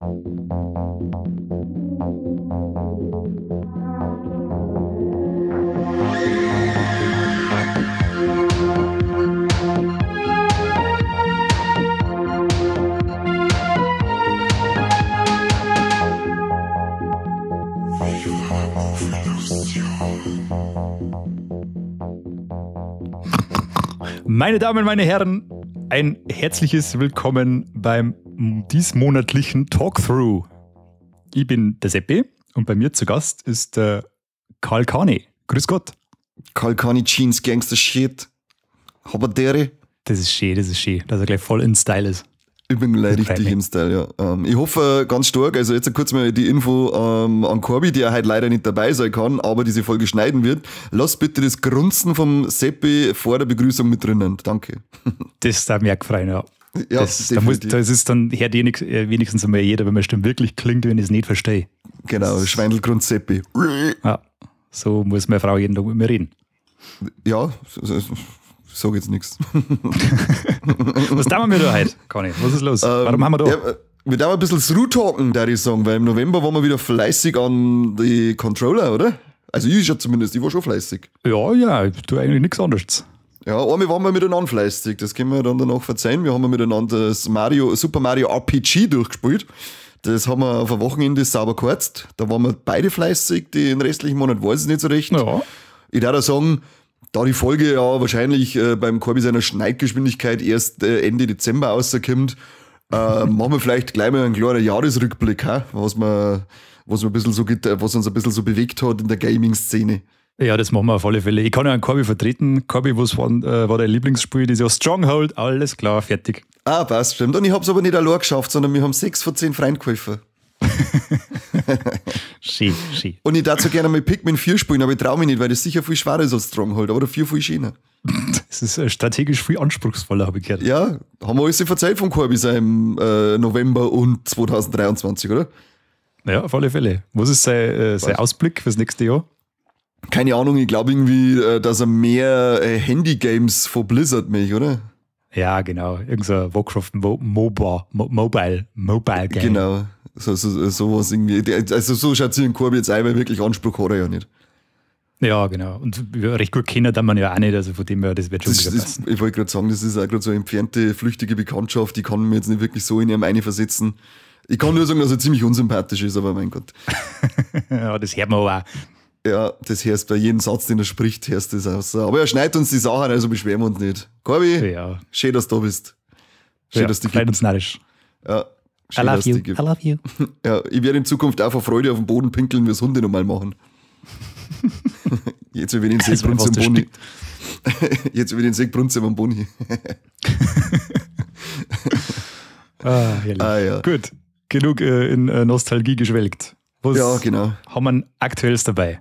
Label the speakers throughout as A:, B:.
A: Meine Damen, meine Herren, ein herzliches Willkommen beim diesmonatlichen Talkthrough. Ich bin der Seppi und bei mir zu Gast ist der Karl Kani. Grüß Gott.
B: Karl Kani Jeans, Gangster Shit. Haberdere.
A: Das ist schön, dass er gleich voll in Style ist.
B: Ich bin gleich richtig im Style, ja. Ich hoffe ganz stark, also jetzt kurz mal die Info an Corby, der heute leider nicht dabei sein kann, aber diese Folge schneiden wird. Lass bitte das Grunzen vom Seppi vor der Begrüßung mit drinnen. Danke.
A: Das darf mich auch gefreuen, ja.
B: Ja,
A: das ist dann hört wenigstens einmal jeder, wenn meine Stimme wirklich klingt, wenn ich es nicht verstehe.
B: Genau, Schweindelgrund Seppi.
A: Ja, so muss meine Frau jeden Tag mit mir reden.
B: Ja, so geht's nichts.
A: Was tun wir da heute, Conny? Was ist los? Warum haben wir da?
B: Ja, wir dürfen ein bisschen through-talken, da ich sagen, weil im November waren wir wieder fleißig an die Controller, oder? Also ich ja zumindest, ich war schon fleißig.
A: Ja, ich tue eigentlich nichts anderes.
B: Ja, einmal waren wir miteinander fleißig, das können wir dann danach verzeihen. Wir haben miteinander das Super Mario RPG durchgespielt. Das haben wir auf ein Wochenende sauber gekürzt. Da waren wir beide fleißig, den restlichen Monat weiß ich nicht so recht.
A: Ja.
B: Ich darf auch sagen, da die Folge ja wahrscheinlich beim Corby seiner Schneidgeschwindigkeit erst Ende Dezember rauskommt, machen wir vielleicht gleich mal einen kleinen Jahresrückblick, was uns ein bisschen so bewegt hat in der Gaming-Szene.
A: Ja, das machen wir auf alle Fälle. Ich kann ja einen Corby vertreten. Corby, was war dein Lieblingsspiel? Das ist ja Stronghold, alles klar, fertig.
B: Ah, passt, stimmt. Und ich hab's aber nicht allein geschafft, sondern wir haben 6 von 10 Freunden geholfen.
A: Schön.
B: Und ich darf so gerne mal Pikmin 4 spielen, aber ich traue mich nicht, weil das sicher viel schwerer ist als Stronghold, aber der 4 viel schöner.
A: Das ist strategisch viel anspruchsvoller, habe ich gehört.
B: Ja, haben wir alles verzeiht von Corby im November und 2023, oder?
A: Ja, auf alle Fälle. Was ist sein Ausblick fürs nächste Jahr?
B: Keine Ahnung, ich glaube irgendwie, dass er mehr Handy-Games von Blizzard mich, oder?
A: Ja, genau. Irgend so ein Warcraft Mobile Game.
B: Genau. Sowas irgendwie. Also so schaut sich in Corby jetzt ein, weil wirklich Anspruch hat er ja nicht.
A: Ja, genau. Und recht gut kennen kann man ja auch nicht, also von dem her, das wird schon wieder passen.
B: Ich wollte gerade sagen, das ist auch gerade so eine entfernte, flüchtige Bekanntschaft, die kann mir jetzt nicht wirklich so in ihrem eine versetzen. Ich kann nur sagen, dass er ziemlich unsympathisch ist, aber mein Gott.
A: Ja, das hört man aber auch.
B: Ja, das hörst bei jedem Satz, den er spricht, hörst du das aus. Aber er schneidet uns die Sachen, also beschweren wir uns nicht. Corby,
A: ja.
B: Schön, dass du da bist. Schön, dass du
A: dich uns narrisch.
B: Ja,
A: schön, I love you.
B: Ja, ich werde in Zukunft auch vor Freude auf den Boden pinkeln, wie es Hunde normal machen. Jetzt will ich den Seebrunze am Boni. Jetzt will ich den Seebrunze am Boni.
A: Herrlich.
B: Ja.
A: Gut, genug in Nostalgie geschwelgt. Was
B: ja, genau.
A: Haben wir Aktuelles dabei?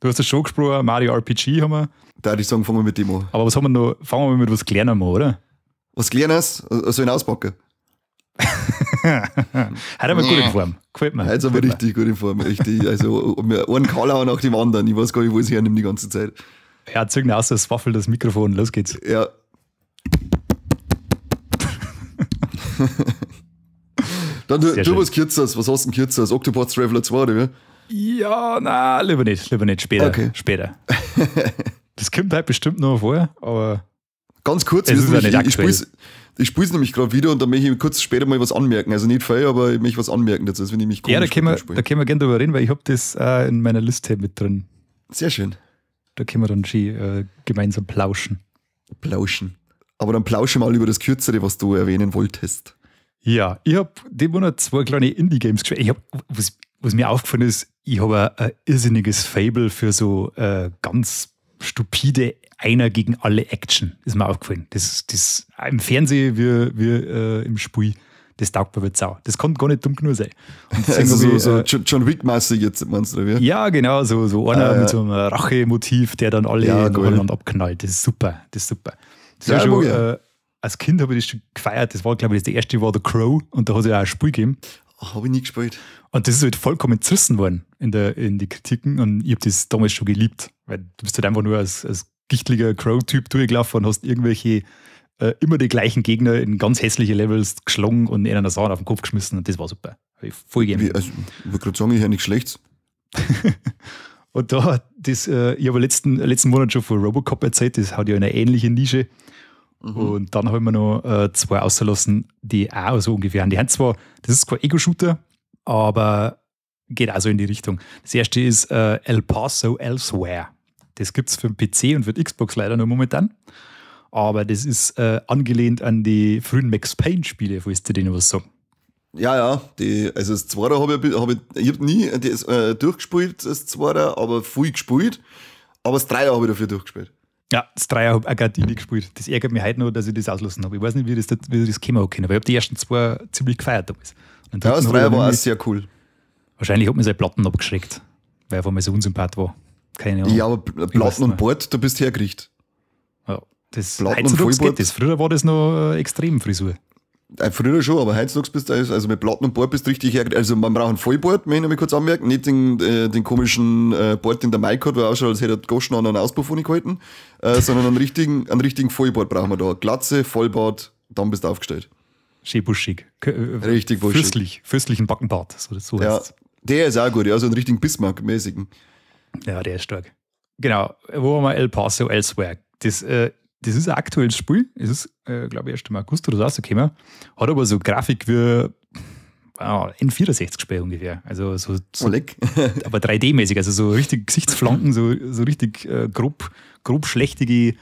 A: Du hast das schon gesprochen, Mario RPG haben wir.
B: Da würde ich sagen, fangen wir mit dem an.
A: Aber was haben wir noch? Fangen wir mit was Kleinem an, oder?
B: Was Kleines? Also ihn auspacken?
A: Hat aber gut in Form. Gefällt mir.
B: Heute aber richtig gut in Form. Richtig. Also einen Kalauer nach dem anderen. Ich weiß gar nicht, wo es hernimmt die ganze Zeit.
A: Ja, zügen aus das Waffel, das Mikrofon. Los geht's.
B: Ja. Dann du was Kürzeres. Was hast du denn Kürzeres? Octopath Traveler 2, oder wie?
A: Ja, nein, lieber nicht. Später.
B: Okay.
A: Später. Das kommt halt bestimmt noch vor, aber.
B: Ganz kurz,
A: ich
B: spiele es nämlich gerade wieder und da möchte ich kurz später mal was anmerken. Also nicht viel, aber ich möchte was anmerken dazu. Das finde ich mich komisch.
A: Ja, da können wir gerne drüber reden, weil ich habe das in meiner Liste mit drin.
B: Sehr schön.
A: Da können wir dann schon gemeinsam plauschen.
B: Aber dann plausche mal über das Kürzere, was du erwähnen wolltest.
A: Ja, ich habe den Monat 2 kleine Indie-Games gespielt. Was mir aufgefallen ist, ich habe ein irrsinniges Fable für so ganz stupide Einer gegen alle Action, ist mir aufgefallen. Das im Fernsehen wie im Spiel, das taugt mir jetzt auch. Das kann gar nicht dumm genug sein.
B: Also so John Wick-mäßig jetzt, meinst du, wie?
A: Ja, genau, so einer mit so einem Rache-Motiv, der dann alle nacheinander abknallt. Das ist super. Das war schon, als Kind habe ich das schon gefeiert. Das war, glaube ich, das erste war The Crow und da hat es ja auch ein Spiel gegeben.
B: Habe ich nie gespielt.
A: Und das ist halt vollkommen zerrissen worden in die Kritiken und ich habe das damals schon geliebt. Weil du bist halt einfach nur als gichtliger Crow-Typ durchgelaufen und hast irgendwelche immer die gleichen Gegner in ganz hässliche Levels geschlagen und ihnen eine Sau auf den Kopf geschmissen und das war super. Voll gerne.
B: Also, ich würde gerade sagen, ich höre nichts Schlechtes.
A: Und da, ich habe letzten Monat schon von Robocop erzählt, das hat ja eine ähnliche Nische. Und dann haben wir noch 2 ausgelassen, die auch so ungefähr haben. Die haben zwar, das ist kein Ego-Shooter, aber geht also in die Richtung. Das erste ist El Paso Elsewhere. Das gibt es für den PC und für die Xbox leider nur momentan. Aber das ist angelehnt an die frühen Max Payne-Spiele, falls du denen was sagen.
B: Ja, also das Zweite habe ich hab nie das, durchgespielt, das Zweite, aber viel gespielt. Aber das Dreier habe ich dafür durchgespielt.
A: Ja, das Dreier habe ich auch gerade nie gespielt. Das ärgert mich heute noch, dass ich das auslassen habe. Ich weiß nicht, wie das gekommen kann, aber ich habe die ersten 2 ziemlich gefeiert damals.
B: Ja, das Dreier war auch sehr cool.
A: Wahrscheinlich hat mir seine Platten abgeschreckt, weil er auf einmal so unsympath war. Keine Ahnung.
B: Ja, aber Platten und Bord, du bist hergerichtet.
A: Ja, das
B: Platten und Vollbord.
A: Früher war das noch extrem Frisur.
B: Früher schon, aber heutzutage bist du, also mit Platten und Board bist du richtig hergerichtet. Also man braucht ein Vollboard, möchte ich noch mal kurz anmerken, nicht den komischen Board, den der Mike hat, der ausschaut, als hätte er Goschen an einen Auspuff gehalten, sondern einen richtigen Vollboard brauchen wir da. Glatze, Vollbart, dann bist du aufgestellt.
A: Schön buschig.
B: Richtig buschig.
A: Fürstlichen Backenbart, so
B: ja,
A: heißt's.
B: Der ist auch gut, ja, so einen richtigen Bismarck-mäßigen.
A: Ja, der ist stark. Genau, wo haben wir El Paso Elsewhere? Das ist ein aktuelles Spiel. Es ist, glaube ich, erst im August oder so rausgekommen. Hat aber so Grafik wie N64-Spiel ungefähr. Also so aber 3D-mäßig, also so richtig Gesichtsflanken, so richtig grob schlechtige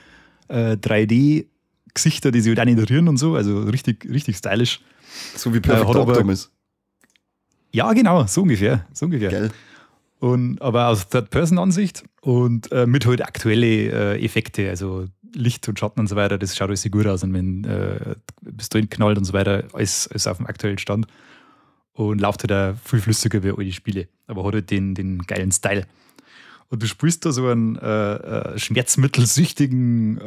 A: 3D-Gesichter, die sich halt auch nicht rühren und so. Also richtig stylisch.
B: So wie Perfect Optimus.
A: Ja, genau, so ungefähr.
B: Geil.
A: Aber aus Third-Person-Ansicht und mit halt aktuelle Effekte, also Licht und Schatten und so weiter, das schaut alles sehr gut aus. Und wenn bist du hinknallt und so weiter, alles auf dem aktuellen Stand. Und läuft halt auch viel flüssiger wie all die Spiele. Aber hat halt den geilen Style. Und du spielst da so einen schmerzmittelsüchtigen,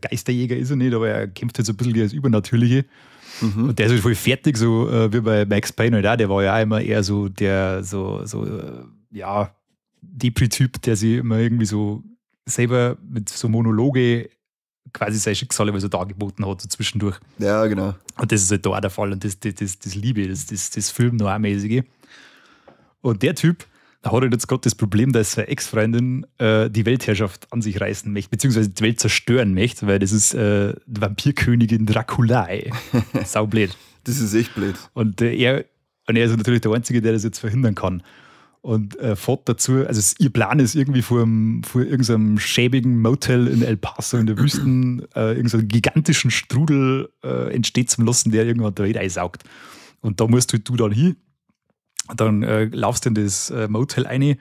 A: Geisterjäger ist er nicht, aber er kämpft halt so ein bisschen als Übernatürliche. Und der ist halt voll fertig, so wie bei Max Payne halt auch. Der war ja auch immer eher so der Depri-Typ, der sich immer irgendwie so selber mit so Monologe quasi sein Schicksal immer so dargeboten hat, so zwischendurch.
B: Ja, genau.
A: Und das ist halt da auch der Fall und das liebe ich, das Film noch mäßige. Und der Typ, da hat halt jetzt gerade das Problem, dass seine Ex-Freundin die Weltherrschaft an sich reißen möchte, beziehungsweise die Welt zerstören möchte, weil das ist die Vampirkönigin Draculae. Saublöd.
B: Das ist echt blöd.
A: Und er ist natürlich der Einzige, der das jetzt verhindern kann. Und fährt dazu, also ihr Plan ist irgendwie vor irgendeinem schäbigen Motel in El Paso in der Wüsten irgendeinen gigantischen Strudel entsteht zum lassen, der irgendwann der Welt einsaugt. Und da musst du dann hin. Dann laufst du in das Motel rein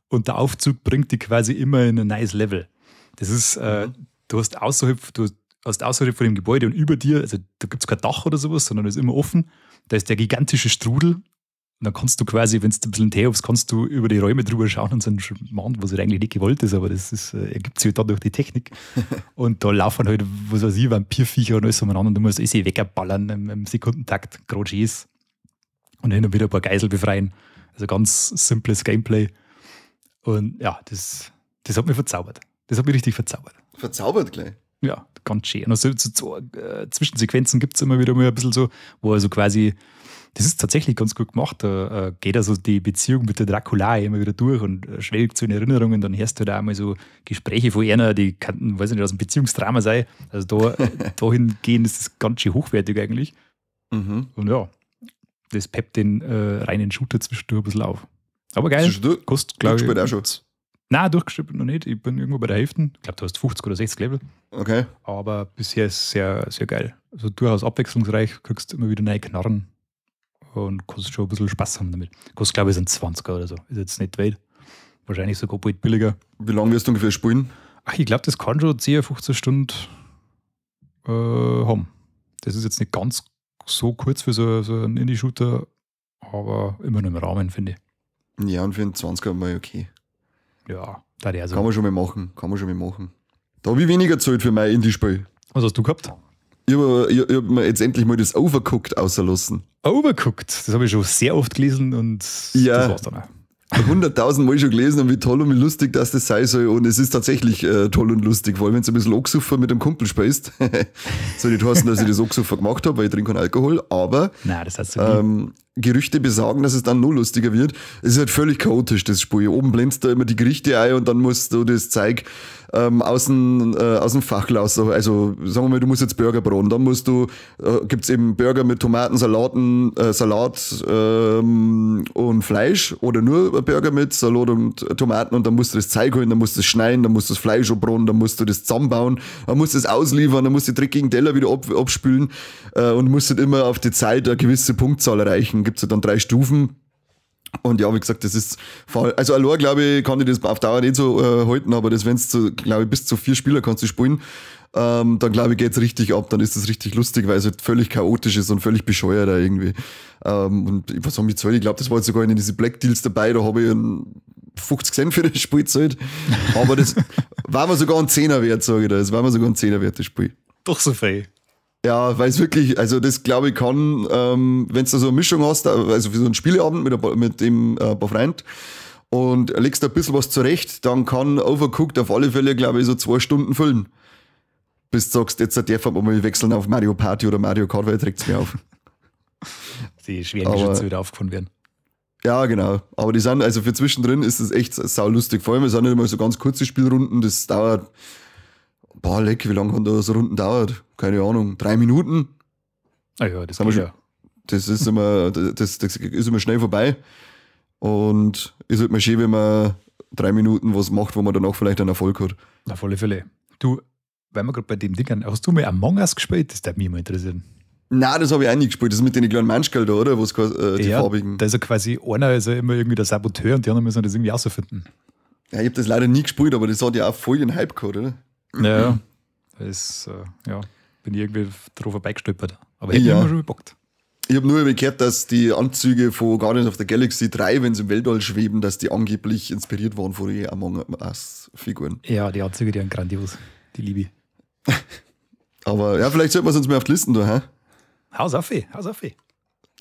A: und der Aufzug bringt dich quasi immer in ein neues Level. Das ist, du hast außerhalb von dem Gebäude und über dir, also da gibt es kein Dach oder sowas, sondern es ist immer offen. Da ist der gigantische Strudel. Und dann kannst du quasi, wenn du ein bisschen herhobst, kannst du über die Räume drüber schauen und so einen Schmarrn, was halt eigentlich nicht gewollt ist, aber das ist, ergibt sich halt dann durch die Technik. Und da laufen halt, was weiß ich, Vampirviecher und alles umeinander und du musst alles wegballern im Sekundentakt, gerade Schieß. Und hin und wieder ein paar Geisel befreien. Also ganz simples Gameplay. Und ja, das hat mich verzaubert. Das hat mich richtig verzaubert.
B: Verzaubert gleich?
A: Ja, ganz schön. Und so Zwischensequenzen gibt es immer wieder mal ein bisschen so, wo also quasi, das ist tatsächlich ganz gut gemacht. Da geht also die Beziehung mit der Draculae immer wieder durch und schwelgt so in Erinnerungen. Dann hörst du da einmal so Gespräche von einer, die könnten, weiß ich nicht, aus einem Beziehungsdrama sein. Also dahin gehen ist das ganz schön hochwertig eigentlich. Und ja, das peppt den reinen Shooter zwischendurch ein bisschen auf. Aber geil.
B: Kostet, glaube ich, auch schon.
A: Nein, durchgespielt noch nicht. Ich bin irgendwo bei der Hälfte. Ich glaube, du hast 50 oder 60 Level.
B: Okay.
A: Aber bisher ist es sehr, sehr geil. Also durchaus abwechslungsreich, kriegst immer wieder neue Knarren und kannst schon ein bisschen Spaß haben damit. Kostet, glaube ich, sind 20er oder so. Ist jetzt nicht weit. Wahrscheinlich sogar bald billiger.
B: Wie lange wirst du ungefähr spielen?
A: Ach, ich glaube, das kann schon 10, 15 Stunden haben. Das ist jetzt nicht ganz so kurz für so einen Indie-Shooter, aber immer noch im Rahmen, finde ich.
B: Ja, und für einen 20er mal okay.
A: Ja, da der so.
B: Kann man schon mal machen. Da habe ich weniger gezahlt für mein Indie-Spiel.
A: Was hast du gehabt?
B: Ich hab mir jetzt endlich mal das Overcooked auslassen.
A: Overcooked? Das habe ich schon sehr oft gelesen und
B: ja,
A: das war's dann auch.
B: 100.000 Mal schon gelesen und wie toll und wie lustig das sein soll. Und es ist tatsächlich toll und lustig, vor allem wenn du ein bisschen Oxufer mit einem Kumpel spielst. Soll nicht heißen, dass ich das Oxufer gemacht habe, weil ich trinke keinen Alkohol, aber
A: Nein, das heißt so
B: Gerüchte besagen, dass es dann nur lustiger wird. Es ist halt völlig chaotisch, das Spiel. Oben blendest du immer die Gerichte ein und dann musst du das Zeug aus dem Fach lassen. Also sagen wir mal, du musst jetzt Burger braten. Dann gibt's eben Burger mit Tomaten, Salat und Fleisch oder nur Burger mit Salat und Tomaten und dann musst du das Zeug holen, dann musst du es schneiden, dann musst du das Fleisch abbraten, dann musst du das zusammenbauen, dann musst du es ausliefern, dann musst du die dreckigen Teller wieder abspülen und musst halt immer auf die Zeit eine gewisse Punktzahl erreichen. Gibt's halt dann 3 Stufen. Und ja, wie gesagt, das ist, also allein, glaube ich, kann ich das auf Dauer nicht so halten, aber das, wenn es glaube ich, bis zu 4 Spieler kannst du spielen, dann glaube ich, geht's richtig ab, dann ist das richtig lustig, weil es halt völlig chaotisch ist und völlig bescheuert irgendwie. Und was haben die gezahlt? Ich glaube, das war jetzt sogar in diese Black Deals dabei, da habe ich 50 Cent für das Spiel gezahlt. Aber das war mir sogar ein 10er wert, sage ich da. Das war mir sogar ein 10er wert, das Spiel.
A: Doch so frei.
B: Ja, weil es wirklich, also das glaube ich kann, wenn du so eine Mischung hast, also für so einen Spieleabend mit dem paar Freunden und legst da ein bisschen was zurecht, dann kann Overcooked auf alle Fälle, glaube ich, so 2 Stunden füllen. Bis du sagst, jetzt darf man mal wechseln auf Mario Party oder Mario Kart, weil trägt es mir auf.
A: Die schweren Geschütze wieder aufgefunden werden.
B: Ja, genau. Aber die sind, also für zwischendrin ist das echt saulustig. Vor allem, es sind nicht mal so ganz kurze Spielrunden, das dauert, leck, wie lange kann da so Runden dauert? Keine Ahnung, 3 Minuten?
A: Ah ja, das geht ja.
B: Das ist immer schnell vorbei. Und ist halt mal schön, wenn man 3 Minuten was macht, wo man danach vielleicht einen Erfolg hat.
A: Auf alle Fälle. Du, weil wir gerade bei dem Ding haben, hast du mal Among Us gespielt? Das würde mich mal interessieren.
B: Nein, das habe ich auch nie gespielt. Das ist mit den kleinen Manschkerl da, oder? Was die farbigen.
A: Da ist ja quasi einer ist ja immer irgendwie der Saboteur und die anderen müssen das irgendwie rausfinden.
B: Ja, ich habe das leider nie gespielt, aber das hat ja auch voll den Hype gehabt, oder?
A: Ja, das bin ich irgendwie drauf vorbeigestolpert. Aber ich habe immer schon gebockt.
B: Ich habe nur gehört, dass die Anzüge von Guardians of the Galaxy 3, wenn sie im Weltall schweben, dass die angeblich inspiriert waren von den Among Us-Figuren.
A: Ja, die Anzüge, die sind grandios. Die liebe ich.
B: Aber ja, vielleicht sollten wir es uns mehr auf die Listen tun, hä?
A: Haus auf.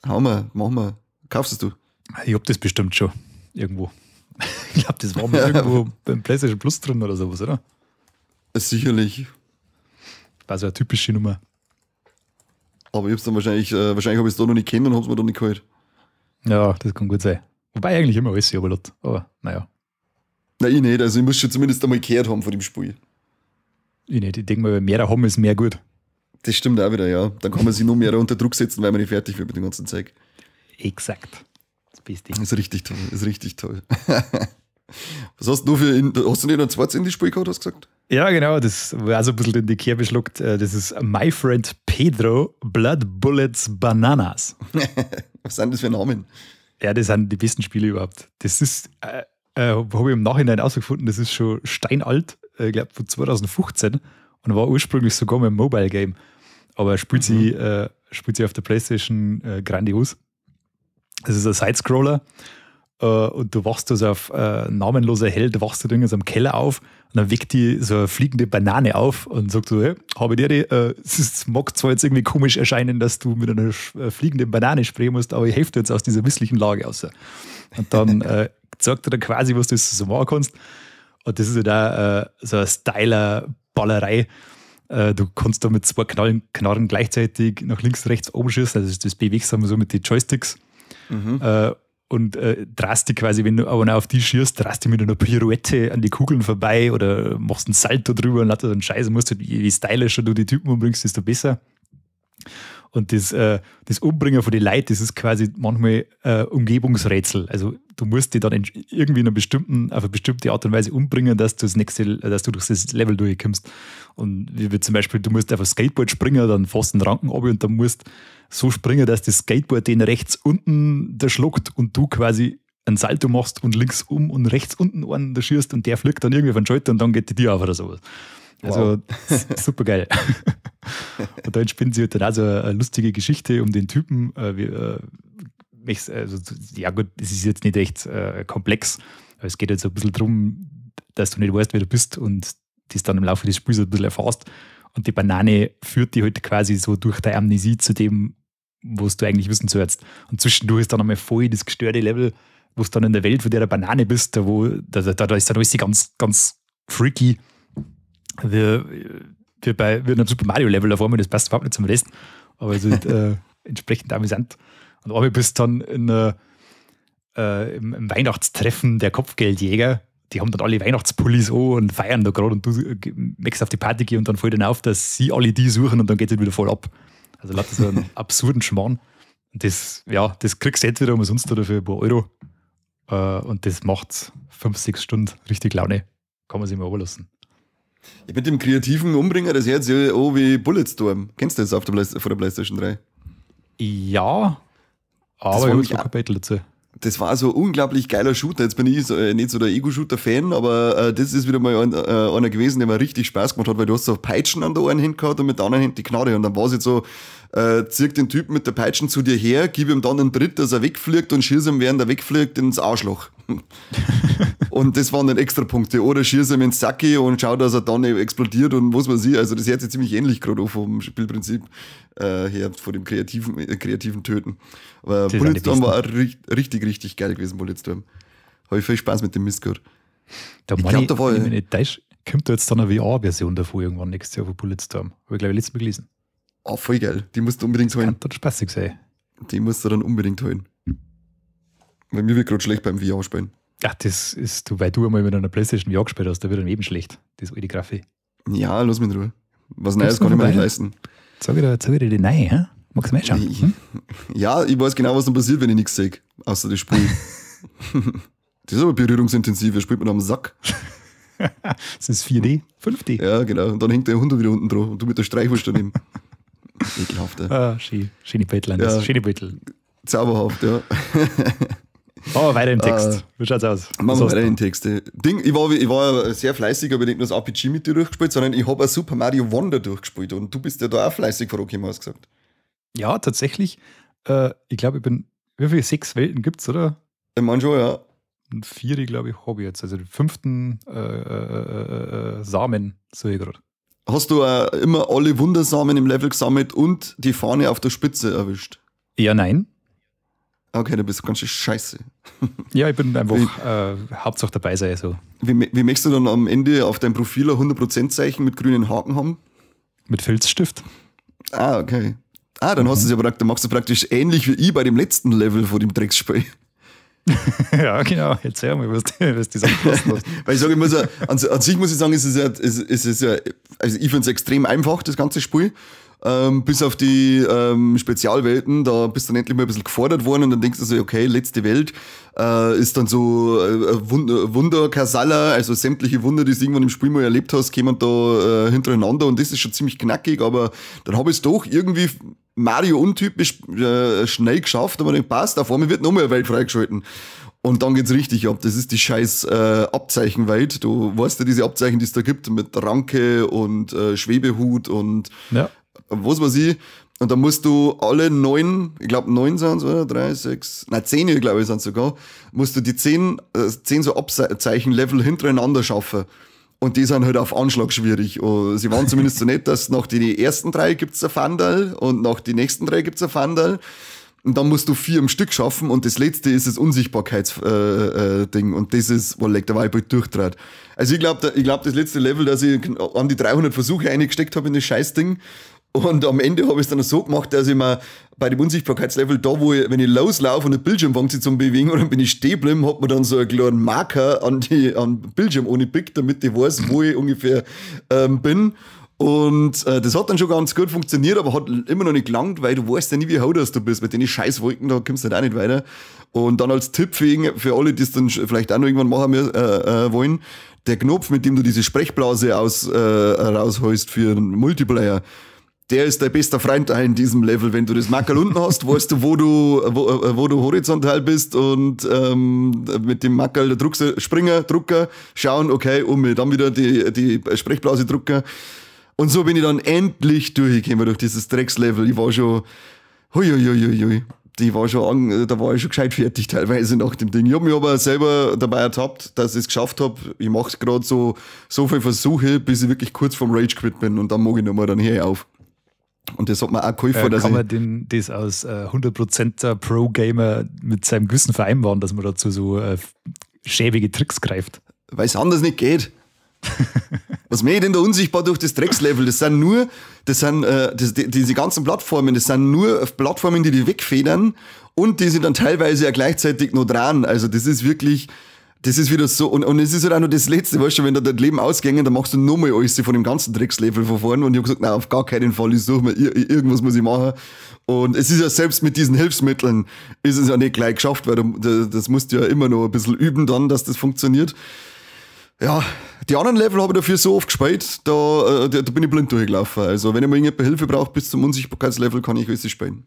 B: Machen wir. Kaufst es du?
A: Ich hab das bestimmt schon. Irgendwo. Ich glaube, das war mal irgendwo beim PlayStation Plus drin oder sowas, oder?
B: Sicherlich.
A: War so eine typische Nummer.
B: Aber ich hab's dann wahrscheinlich habe ich es da noch nicht kennen und hab's mir da nicht geholt.
A: Ja, das kann gut sein. Wobei eigentlich immer alles selber lässt. Aber naja.
B: Nein, ich nicht. Also ich muss schon zumindest einmal gehört haben von dem Spiel.
A: Ich nicht. Ich denke mal, mehr haben ist mehr gut.
B: Das stimmt auch wieder, ja. Dann kann man sich noch mehr unter Druck setzen, weil man nicht fertig wird mit dem ganzen Zeug.
A: Exakt. Das Beste.
B: Ist richtig toll. Was hast du hast du nicht ein zweites Indie-Spiel gehabt, hast du gesagt?
A: Ja, genau, das war also ein bisschen in die Kerbe geschluckt. Das ist My Friend Pedro Blood Bullets Bananas.
B: Was sind das für Namen?
A: Ja, das sind die besten Spiele überhaupt. Das ist, habe ich im Nachhinein herausgefunden, das ist schon steinalt, ich glaube von 2015 und war ursprünglich sogar mal ein Mobile-Game. Aber spielt sie auf der PlayStation grandios. Das ist ein Sidescroller. Und du wachst also auf namenloser Held, wachst du da in so einem Keller auf und dann weckt die so eine fliegende Banane auf und sagt so, hey, habe dir die, es mag zwar jetzt irgendwie komisch erscheinen, dass du mit einer fliegenden Banane sprayen musst, aber ich helfe dir jetzt aus dieser misslichen Lage raus. Und dann sagt er dann quasi, was du so machen kannst. Und das ist ja da so eine Styler-Ballerei. Du kannst da mit 2 Knarren gleichzeitig nach links, rechts oben schießen, also das bewegst du so mit den Joysticks. Und drehst die quasi, wenn du aber auf die schießt, drehst die mit einer Pirouette an die Kugeln vorbei oder machst einen Salto drüber und lauter so einen Scheiß. Musst halt, je stylischer du die Typen umbringst, desto besser. Und das Umbringen von den Leuten, das ist quasi manchmal Umgebungsrätsel. Also du musst die dann irgendwie auf eine bestimmte Art und Weise umbringen, dass du durch das Level durchkommst. Und wie zum Beispiel, du musst auf ein Skateboard springen, dann fährst du einen Ranken ab und dann musst so springen, dass das Skateboard den rechts unten da schluckt und du quasi einen Salto machst und links und rechts unten einen da schießt und der fliegt dann irgendwie von Schalter und dann geht die Tür auf oder sowas. Also super geil. Und da entspinnt sich halt dann auch so eine lustige Geschichte um den Typen. Ja gut, es ist jetzt nicht echt komplex, aber es geht jetzt ein bisschen darum, dass du nicht weißt, wer du bist und das dann im Laufe des Spiels ein bisschen erfährst. Und die Banane führt dich halt quasi so durch deine Amnesie zu dem, was du eigentlich wissen sollst. Und zwischendurch ist dann einmal voll das gestörte Level, wo es dann in der Welt, wo du eine Banane bist, da ist dann alles ganz, ganz freaky. Wie in einem Super Mario Level, auf einmal, das passt überhaupt nicht zum Rest, aber es ist entsprechend amüsant. Und aber bist dann im Weihnachtstreffen der Kopfgeldjäger, die haben dann alle Weihnachtspullis an und feiern da gerade und du möchtest auf die Party gehen und dann fällt dann auf, dass sie alle die suchen und dann geht es wieder voll ab. Also lauter so einen absurden Schmarrn. Und das kriegst du entweder umsonst oder für ein paar Euro. Und das macht 5-6 Stunden richtig Laune. Kann man sich mal überlassen.
B: Ich mit dem kreativen Umbringer, das hört sich auch wie Bulletstorm. Kennst du das von der PlayStation 3?
A: Ja, aber ich habe kein Battle dazu.
B: Das war so ein unglaublich geiler Shooter. Jetzt bin ich nicht so der Ego-Shooter-Fan, aber das ist wieder mal einer gewesen, der mir richtig Spaß gemacht hat, weil du hast so Peitschen an der einen Hand gehabt und mit der anderen Hand die Knarre. Und dann war es jetzt so, zirk den Typen mit der Peitschen zu dir her, gib ihm dann einen Tritt, dass er wegfliegt und schieß ihm, während er wegfliegt, ins Arschloch. Und das waren dann Extrapunkte. Oder schieß ihm ins Sacki und schau, dass er dann explodiert und was weiß ich. Also das hört sich ziemlich ähnlich gerade vom Spielprinzip her, von dem kreativen Töten. Aber Bulletstorm war auch richtig, richtig geil gewesen, Bulletstorm. Habe ich viel Spaß mit dem Mist gehabt.
A: Ich glaube, da war kommt da jetzt dann eine VR-Version davor irgendwann nächstes Jahr von Bulletstorm. Habe ich, glaube ich, letztes Mal gelesen.
B: Ah, voll geil. Die musst du unbedingt holen.
A: Kann spaßig sein.
B: Die musst du dann unbedingt holen. Weil mir wird gerade schlecht beim VR spielen.
A: Ach, das ist, weil du einmal mit einer PlayStation VR gespielt hast, da wird dann eben schlecht. Das alte Grafik.
B: Ja, lass mich in Ruhe. Was Neues kann ich mir nicht leisten.
A: Sag wieder die neue, hä? Magst du mal schauen?
B: Ja, ich weiß genau, was dann passiert, wenn ich nichts sehe. Außer das Spiel. Das ist aber berührungsintensiv, er spielt mir am Sack.
A: Das ist 4D, 5D.
B: Ja, genau. Und dann hängt der Hund wieder unten drauf und du mit der Streichwurst daneben. Ekelhaft, ja.
A: Schöne Bettel,
B: ja.
A: Schöne Bettel.
B: Zauberhaft, ja.
A: Oh, weiter im Text. Wie schaut's aus?
B: Machen wir weiter in Texte. Ich war sehr fleißig, aber nicht nur das RPG mit dir durchgespielt, sondern ich habe auch Super Mario Wonder durchgespielt und du bist ja da auch fleißig vorgekommen, hast du gesagt.
A: Ja, tatsächlich. Ich glaube, wie viele 6 Welten gibt's, oder?
B: Ich meine schon, ja.
A: Und 4, glaube ich, habe ich jetzt. Also den 5. Samen sehe ich gerade.
B: Hast du immer alle Wundersamen im Level gesammelt und die Fahne auf der Spitze erwischt?
A: Ja, nein.
B: Okay, du bist ganz schön scheiße.
A: Ja, ich bin einfach Hauptsache dabei sein. So.
B: Wie möchtest du dann am Ende auf deinem Profil ein 100%-Zeichen mit grünen Haken haben?
A: Mit Filzstift.
B: Ah, okay. Dann hast du es ja dann machst du praktisch ähnlich wie ich bei dem letzten Level von dem Drecksspiel.
A: Ja, genau. Erzähl mal, was die Sachen kosten hast.
B: Weil ich sage, an sich muss ich sagen, es ist ja, also ich finde es extrem einfach, das ganze Spiel. Bis auf die Spezialwelten, da bist du dann endlich mal ein bisschen gefordert worden und dann denkst du so, okay, letzte Welt ist dann so Wunder Kasala, also sämtliche Wunder, die du irgendwann im Spiel mal erlebt hast, kommen da hintereinander und das ist schon ziemlich knackig, aber dann habe ich es doch irgendwie Mario-untypisch schnell geschafft, aber nicht passt, auf einmal wird nochmal eine Welt freigeschalten. Und dann geht's richtig ab. Das ist die scheiß Abzeichenwelt. Du weißt ja diese Abzeichen, die es da gibt, mit Ranke und Schwebehut und was weiß ich. Und dann musst du alle 9, ich glaube 9 sind es, oder? 3, 6, 10, glaube ich, sind es sogar, musst du die 10 so Abzeichenlevel hintereinander schaffen. Und die sind halt auf Anschlag schwierig. Und sie waren zumindest so nett, dass nach den ersten 3 gibt's ein Fandal und nach den nächsten 3 gibt's ein Fandal. Und dann musst du 4 im Stück schaffen und das letzte ist das Unsichtbarkeitsding und das ist, wo der Weibel durchtrat. Also ich glaube, das letzte Level, dass ich an die 300 Versuche eingesteckt habe in das Scheißding und am Ende habe ich es dann so gemacht, dass ich mir bei dem Unsichtbarkeitslevel da, wenn ich loslaufe und der Bildschirm fängt sich zum Bewegen und dann bin ich stehen geblieben, hat man dann so einen kleinen Marker an Bildschirm ohne Pick, damit ich weiß, wo ich ungefähr bin. Und das hat dann schon ganz gut funktioniert, aber hat immer noch nicht gelangt, weil du weißt ja nie, wie haut du bist. Mit den Scheißwolken, da kommst du halt auch nicht weiter. Und dann als Tipp für alle, die es dann vielleicht auch noch irgendwann machen wollen, der Knopf, mit dem du diese Sprechblase rausholst für einen Multiplayer, der ist dein bester Freund in diesem Level. Wenn du das Mackerl unten hast, weißt du, wo du horizontal bist und mit dem Mackerl Drucker, schauen, okay, dann wieder die Sprechblase drucken. Und so bin ich dann endlich durchgekommen durch dieses Dreckslevel. Ich war schon, da war ich schon gescheit fertig teilweise nach dem Ding. Ich habe mich aber selber dabei ertappt, dass ich es geschafft habe. Ich mache gerade so viele Versuche, bis ich wirklich kurz vorm Rage Quit bin und dann mag ich nochmal dann hier auf. Und das hat mir auch geholfen, dass
A: kann man das als 100%er Pro-Gamer mit seinem Gewissen vereinbaren, dass man dazu so schäbige Tricks greift?
B: Weil es anders nicht geht. Was mäht denn da unsichtbar durch das Dreckslevel? Diese ganzen Plattformen, das sind nur Plattformen, die wegfedern und die sind dann teilweise ja gleichzeitig noch dran. Also das ist wirklich, das ist wieder so, und es ist halt auch noch das Letzte, weißt du, wenn da das Leben ausgängen, dann machst du nochmal alles von dem ganzen Dreckslevel von vorne und ich habe gesagt, nein, auf gar keinen Fall, ich suche mir, irgendwas muss ich machen. Und es ist ja selbst mit diesen Hilfsmitteln, ist es ja nicht gleich geschafft, weil das musst du ja immer noch ein bisschen üben dann, dass das funktioniert. Ja, die anderen Level habe ich dafür so oft gespielt, da bin ich blind durchgelaufen. Also wenn ich mal irgendjemand Hilfe brauche bis zum Unsichtbarkeitslevel, kann ich alles spielen.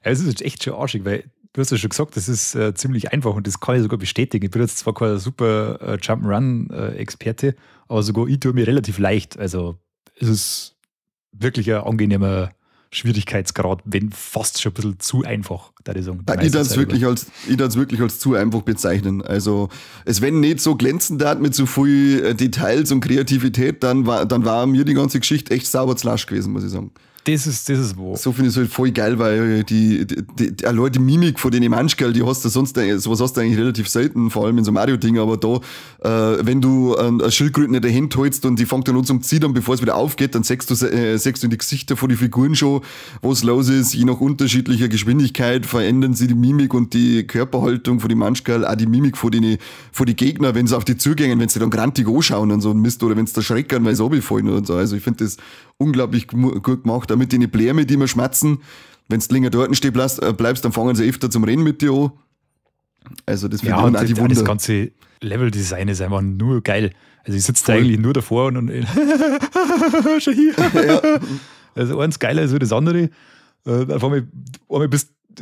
A: Es ist jetzt echt schon arschig, weil du hast ja schon gesagt, das ist ziemlich einfach und das kann ich sogar bestätigen. Ich bin jetzt zwar kein super Jump'n'Run-Experte, aber sogar ich tue mir relativ leicht. Also es ist wirklich ein angenehmer Schwierigkeitsgrad, wenn fast schon ein bisschen zu einfach, da ich sagen.
B: Ich darf es wirklich als zu einfach bezeichnen. Also, es wenn nicht so glänzend hat mit so viel Details und Kreativität, dann war mir die ganze Geschichte echt sauber zu lasch gewesen, muss ich sagen.
A: Das ist wo.
B: So finde ich es halt voll geil, weil die Mimik von den Manschkerl, die hast du sonst, sowas hast du eigentlich relativ selten, vor allem in so Mario-Dingen, aber da, wenn du eine Schildkröte in der Hand hältst und die fängt dann an zum Zittern, bevor es wieder aufgeht, dann siehst du in die Gesichter von den Figuren schon, was los ist. Je nach unterschiedlicher Geschwindigkeit verändern sie die Mimik und die Körperhaltung von den Manschkerl, auch die Mimik von den Gegner, wenn sie auf die zugängen, wenn sie dann grantig anschauen und so ein Mist, oder wenn sie da schreckern, weil sie runterfallen und so. Also ich finde das unglaublich gut gemacht. Damit die Bläme, die wir schmatzen, wenn du länger dort stehen bleibst, dann fangen sie öfter zum Rennen mit dir an. Also das finde ich auch die Wunder.
A: Das ganze Level-Design ist einfach nur geil. Also ich sitze da eigentlich nur davor und schon hier. Ja. Also eins geiler als das andere. Auf einmal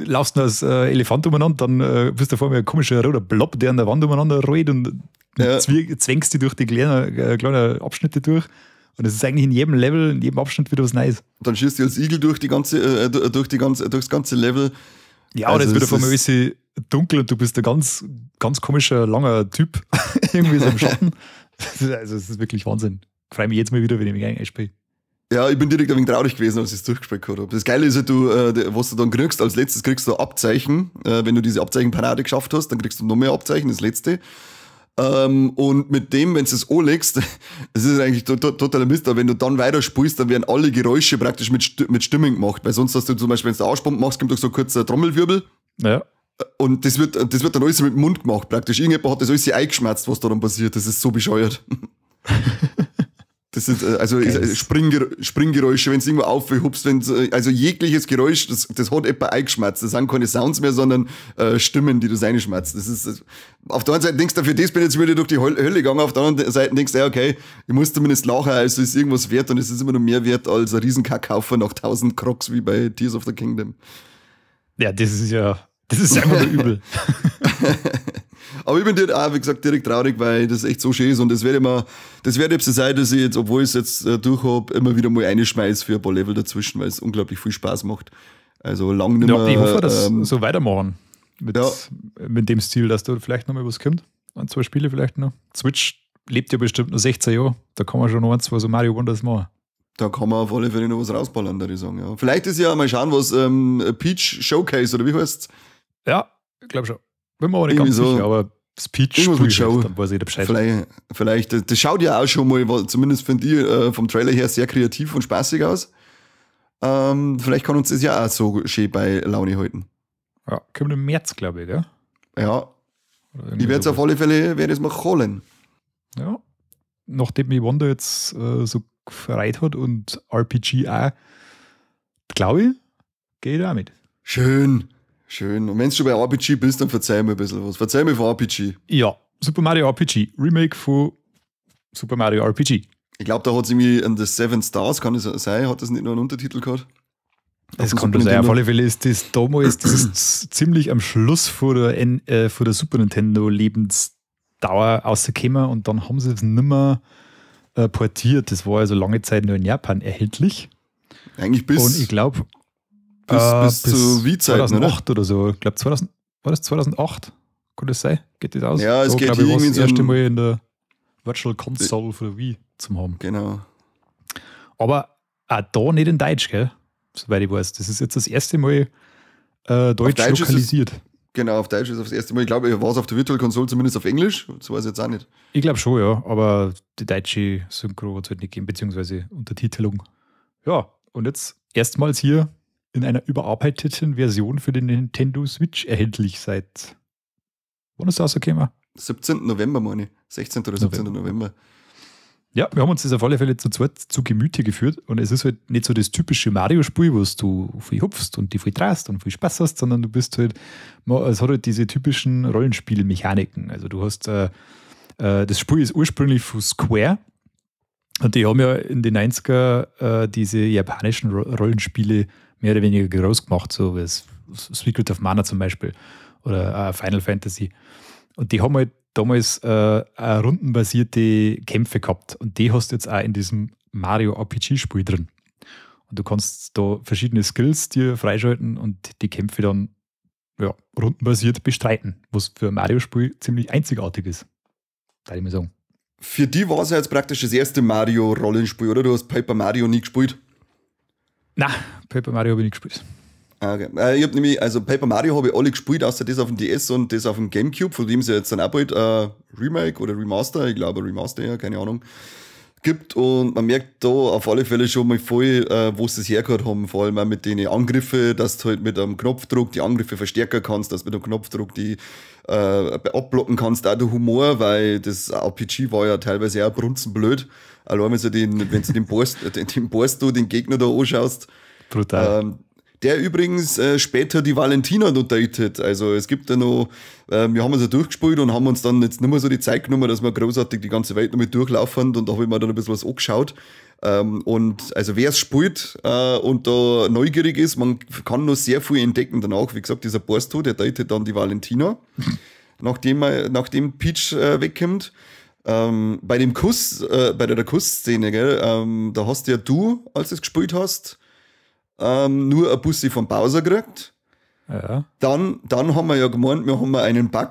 A: laufst du als Elefant umeinander, dann bist du vor mir ein komischer roter Blob, der an der Wand umeinander rollt und zwängst dich durch die kleinen Abschnitte durch. Und es ist eigentlich in jedem Level, in jedem Abschnitt wieder was Neues.
B: Dann schießt du als Igel durchs ganze Level.
A: Ja, also das wird auf einmal alles dunkel und du bist ein ganz, ganz komischer, langer Typ. Irgendwie so im Schatten. Also es ist wirklich Wahnsinn. Ich freue mich jetzt mal wieder, wenn ich mich einspiele.
B: Ja, ich bin direkt ein wenig traurig gewesen, als ich es durchgespielt habe. Das Geile ist ja, was du dann kriegst, als letztes kriegst du Abzeichen. Wenn du diese Abzeichenparade geschafft hast, dann kriegst du noch mehr Abzeichen, das letzte. Und mit dem, wenn du es anlegst, das ist eigentlich totaler Mist, aber wenn du dann weiterspielst, dann werden alle Geräusche praktisch mit Stimmen gemacht, weil sonst hast du zum Beispiel, wenn du den Arschbomben machst, kommt doch so ein kurzer Trommelwirbel.
A: Ja.
B: Und das wird dann alles mit dem Mund gemacht praktisch. Irgendjemand hat das alles eingeschmerzt, was da dann passiert. Das ist so bescheuert. Das sind Springgeräusche, wenn du irgendwo aufhupst, also jegliches Geräusch, das hat etwa eingeschmerzt. Das sind keine Sounds mehr, sondern Stimmen, die du reinschmerzt. Das ist, auf der einen Seite denkst du, für das bin ich jetzt wieder durch die Hölle gegangen, auf der anderen Seite denkst du, ja, okay, ich muss zumindest lachen, also ist irgendwas wert und es ist immer noch mehr wert als ein Riesenkackhaufen nach 1000 Crocs wie bei Tears of the Kingdom.
A: Ja, das ist einfach nur übel.
B: Aber ich bin auch, wie gesagt, direkt traurig, weil das echt so schön ist und das wird jetzt sein, dass ich jetzt, obwohl ich es jetzt durch habe, immer wieder mal reinschmeiß für ein paar Level dazwischen, weil es unglaublich viel Spaß macht. Also lang nicht mehr.
A: Ja, ich hoffe, dass so weitermachen. Mit dem Stil, dass da vielleicht noch mal was kommt. Ein, zwei Spiele vielleicht noch. Switch lebt ja bestimmt noch 16 Jahre. Da kann man schon noch ein, zwei so Mario Wonders machen.
B: Da kann man auf alle Fälle noch was rausballern, würde ich sagen. Ja. Vielleicht ist ja mal schauen, was Peach Showcase oder wie heißt es?
A: Ja, ich glaube schon. Bin mir aber nicht ganz sicher, aber Speech
B: dann weiß jeder Bescheid. Vielleicht, das schaut ja auch schon mal, zumindest finde ich, vom Trailer her sehr kreativ und spaßig aus. Vielleicht kann uns das ja auch so schön bei Laune halten.
A: Ja, kommt im März, glaube ich, gell?
B: Ja. Ich werde es auf alle Fälle mal holen.
A: Ja. Nachdem mich Wanda jetzt so gefreut hat und RPG auch, glaube ich, gehe ich da auch mit.
B: Schön. Und wenn du schon bei RPG bist, dann verzeih mir ein bisschen was. Verzeih mir von RPG.
A: Ja, Super Mario RPG. Remake von Super Mario RPG.
B: Ich glaube, da hat es irgendwie an The Seven Stars, kann es sein? Hat das nicht nur einen Untertitel gehabt?
A: Das kann schon sein. Auf alle Fälle ist das damals ziemlich am Schluss vor der Super Nintendo Lebensdauer rausgekommen und dann haben sie es nicht mehr portiert. Das war also lange Zeit nur in Japan erhältlich.
B: Eigentlich bis...
A: Und ich glaube...
B: Bis zur Wii-Zeit,
A: 2008 oder so. Ich glaube, war das 2008? Kann das sein? Geht das aus?
B: Ja, es geht
A: irgendwie so das erste Mal in der Virtual Console für der Wii zum haben.
B: Genau.
A: Aber auch da nicht in Deutsch, gell? Soweit ich weiß. Das ist jetzt das erste Mal deutsch lokalisiert.
B: Genau, auf Deutsch ist es das erste Mal. Ich glaube, war es auf der Virtual Console zumindest auf Englisch. So weiß ich jetzt auch nicht.
A: Ich glaube schon, ja. Aber die deutsche Synchro hat es halt nicht gegeben, beziehungsweise Untertitelung. Ja, und jetzt erstmals hier in einer überarbeiteten Version für den Nintendo Switch erhältlich seit. Wann ist das rausgekommen?
B: 17. November, meine ich. 16. oder 17. November.
A: Ja, wir haben uns das auf alle Fälle zu zweit zu Gemüte geführt und es ist halt nicht so das typische Mario-Spiel, wo du viel hupfst und die viel traust und viel Spaß hast, sondern du bist halt, es hat halt diese typischen Rollenspielmechaniken. Also du hast, das Spiel ist ursprünglich von Square und die haben ja in den 90er diese japanischen Rollenspiele mehr oder weniger groß gemacht, so wie Secret of Mana zum Beispiel oder Final Fantasy. Und die haben halt damals rundenbasierte Kämpfe gehabt und die hast du jetzt auch in diesem Mario RPG-Spiel drin. Und du kannst da verschiedene Skills dir freischalten und die Kämpfe dann rundenbasiert bestreiten, was für ein Mario-Spiel ziemlich einzigartig ist. Darf ich mal sagen.
B: Für die war es ja jetzt praktisch das erste Mario-Rollenspiel, oder? Du hast Paper Mario nie gespielt?
A: Nein, Paper Mario habe ich nicht gespielt.
B: Okay. Ich habe nämlich, also Paper Mario habe ich alle gespielt, außer das auf dem DS und das auf dem Gamecube, von dem es ja jetzt dann auch bald Remake oder Remaster, ich glaube Remaster, ja, keine Ahnung, gibt. Und man merkt da auf alle Fälle schon mal voll, wo sie das hergehört haben, vor allem auch mit den Angriffen, dass du halt mit einem Knopfdruck die Angriffe verstärken kannst, dass du mit einem Knopfdruck die abblocken kannst, auch der Humor, weil das RPG war ja teilweise auch brunzenblöd. Allein wenn du den Boss den Gegner da anschaust.
A: Brutal.
B: Der übrigens später die Valentina notiert. Also es gibt ja noch, wir haben uns ja durchgespielt und haben uns dann jetzt nicht mehr so die Zeit genommen, dass wir großartig die ganze Welt noch mit durchlaufen und da habe ich mir dann ein bisschen was angeschaut. Und also wer es spielt und da neugierig ist, man kann noch sehr viel entdecken danach. Wie gesagt, dieser Borsto, der datet dann die Valentina, nachdem Peach wegkommt. Bei dem Kuss, bei der Kussszene, gell, da hast ja du, als du es gespielt hast, nur ein Bussi von Bowser gekriegt.
A: Ja.
B: Dann haben wir ja gemeint, wir haben einen Bug.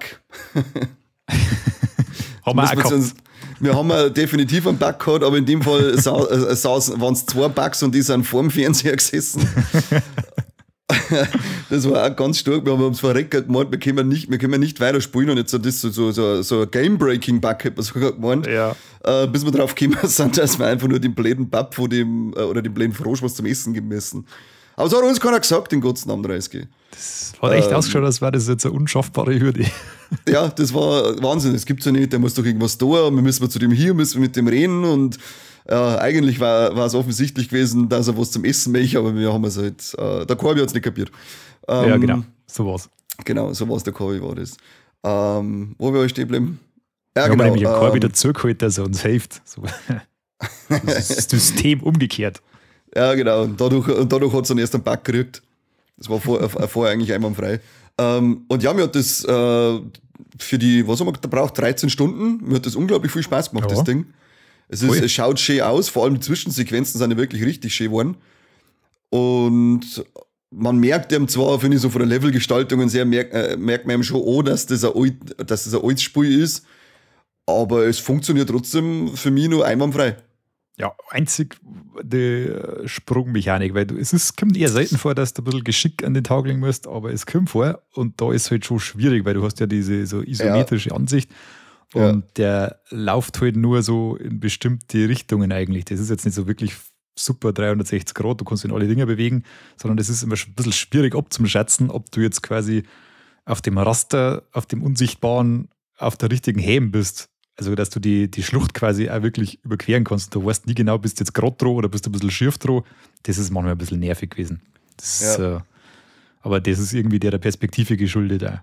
A: Haben wir auch gehabt.
B: Wir haben definitiv einen Bug gehabt, aber in dem Fall waren es 2 Bugs und die sind vor dem Fernseher gesessen. Das war auch ganz stark. Wir haben uns verreckt gemeint, wir können nicht weiterspielen und jetzt so ein Game-Breaking-Bug, hat man sogar gemeint.
A: Ja.
B: Bis wir drauf gekommen sind, dass wir einfach nur den blöden Bub von dem, oder den blöden Frosch was zum Essen geben müssen. Aber das hat uns keiner gesagt, den Gottes Namen 30.
A: Das hat echt ausgeschaut, als wäre das jetzt eine unschaffbare Hürde.
B: Ja, das war Wahnsinn. Das gibt's ja nicht. Der muss doch irgendwas tun. Wir müssen zu dem hier, müssen wir mit dem reden. Und eigentlich war es offensichtlich gewesen, dass er was zum Essen möchte, aber wir haben es halt, der Corby hat es nicht kapiert.
A: Ja, genau. So war's.
B: Genau, so war's, der Corby war das. Wo wir euch stehen bleiben? Ja,
A: wir
B: genau.
A: haben nämlich einen Corby dazugeholt, dass er uns hilft. So. Das ist das System umgekehrt.
B: Ja, genau. Und dadurch hat es dann erst einen Bug gekriegt. Das war vorher eigentlich einwandfrei. Und ja, mir hat das für die, was haben wir gebraucht, 13 Stunden, mir hat das unglaublich viel Spaß gemacht, das Ding. Es schaut schön aus, vor allem die Zwischensequenzen sind ja wirklich richtig schön geworden. Und man merkt eben zwar, finde ich, so von der Levelgestaltung und merkt man eben schon auch, dass das ein altes Spiel ist, aber es funktioniert trotzdem für mich nur einwandfrei.
A: Ja, einzig die Sprungmechanik, weil es kommt eher selten vor, dass du ein bisschen Geschick an den Tag legen musst, aber es kommt vor und da ist es halt schon schwierig, weil du hast ja diese so isometrische Ansicht und der läuft halt nur so in bestimmte Richtungen eigentlich. Das ist jetzt nicht so wirklich super 360 Grad, du kannst in alle Dinge bewegen, sondern das ist immer ein bisschen schwierig abzuschätzen, ob du jetzt quasi auf dem Raster, auf dem Unsichtbaren, auf der richtigen Häme bist. Also, dass du die Schlucht quasi auch wirklich überqueren kannst. Du weißt nie genau, bist du jetzt gerade dran oder bist du ein bisschen schief dran. Das ist manchmal ein bisschen nervig gewesen. Aber das ist irgendwie der Perspektive geschuldet auch.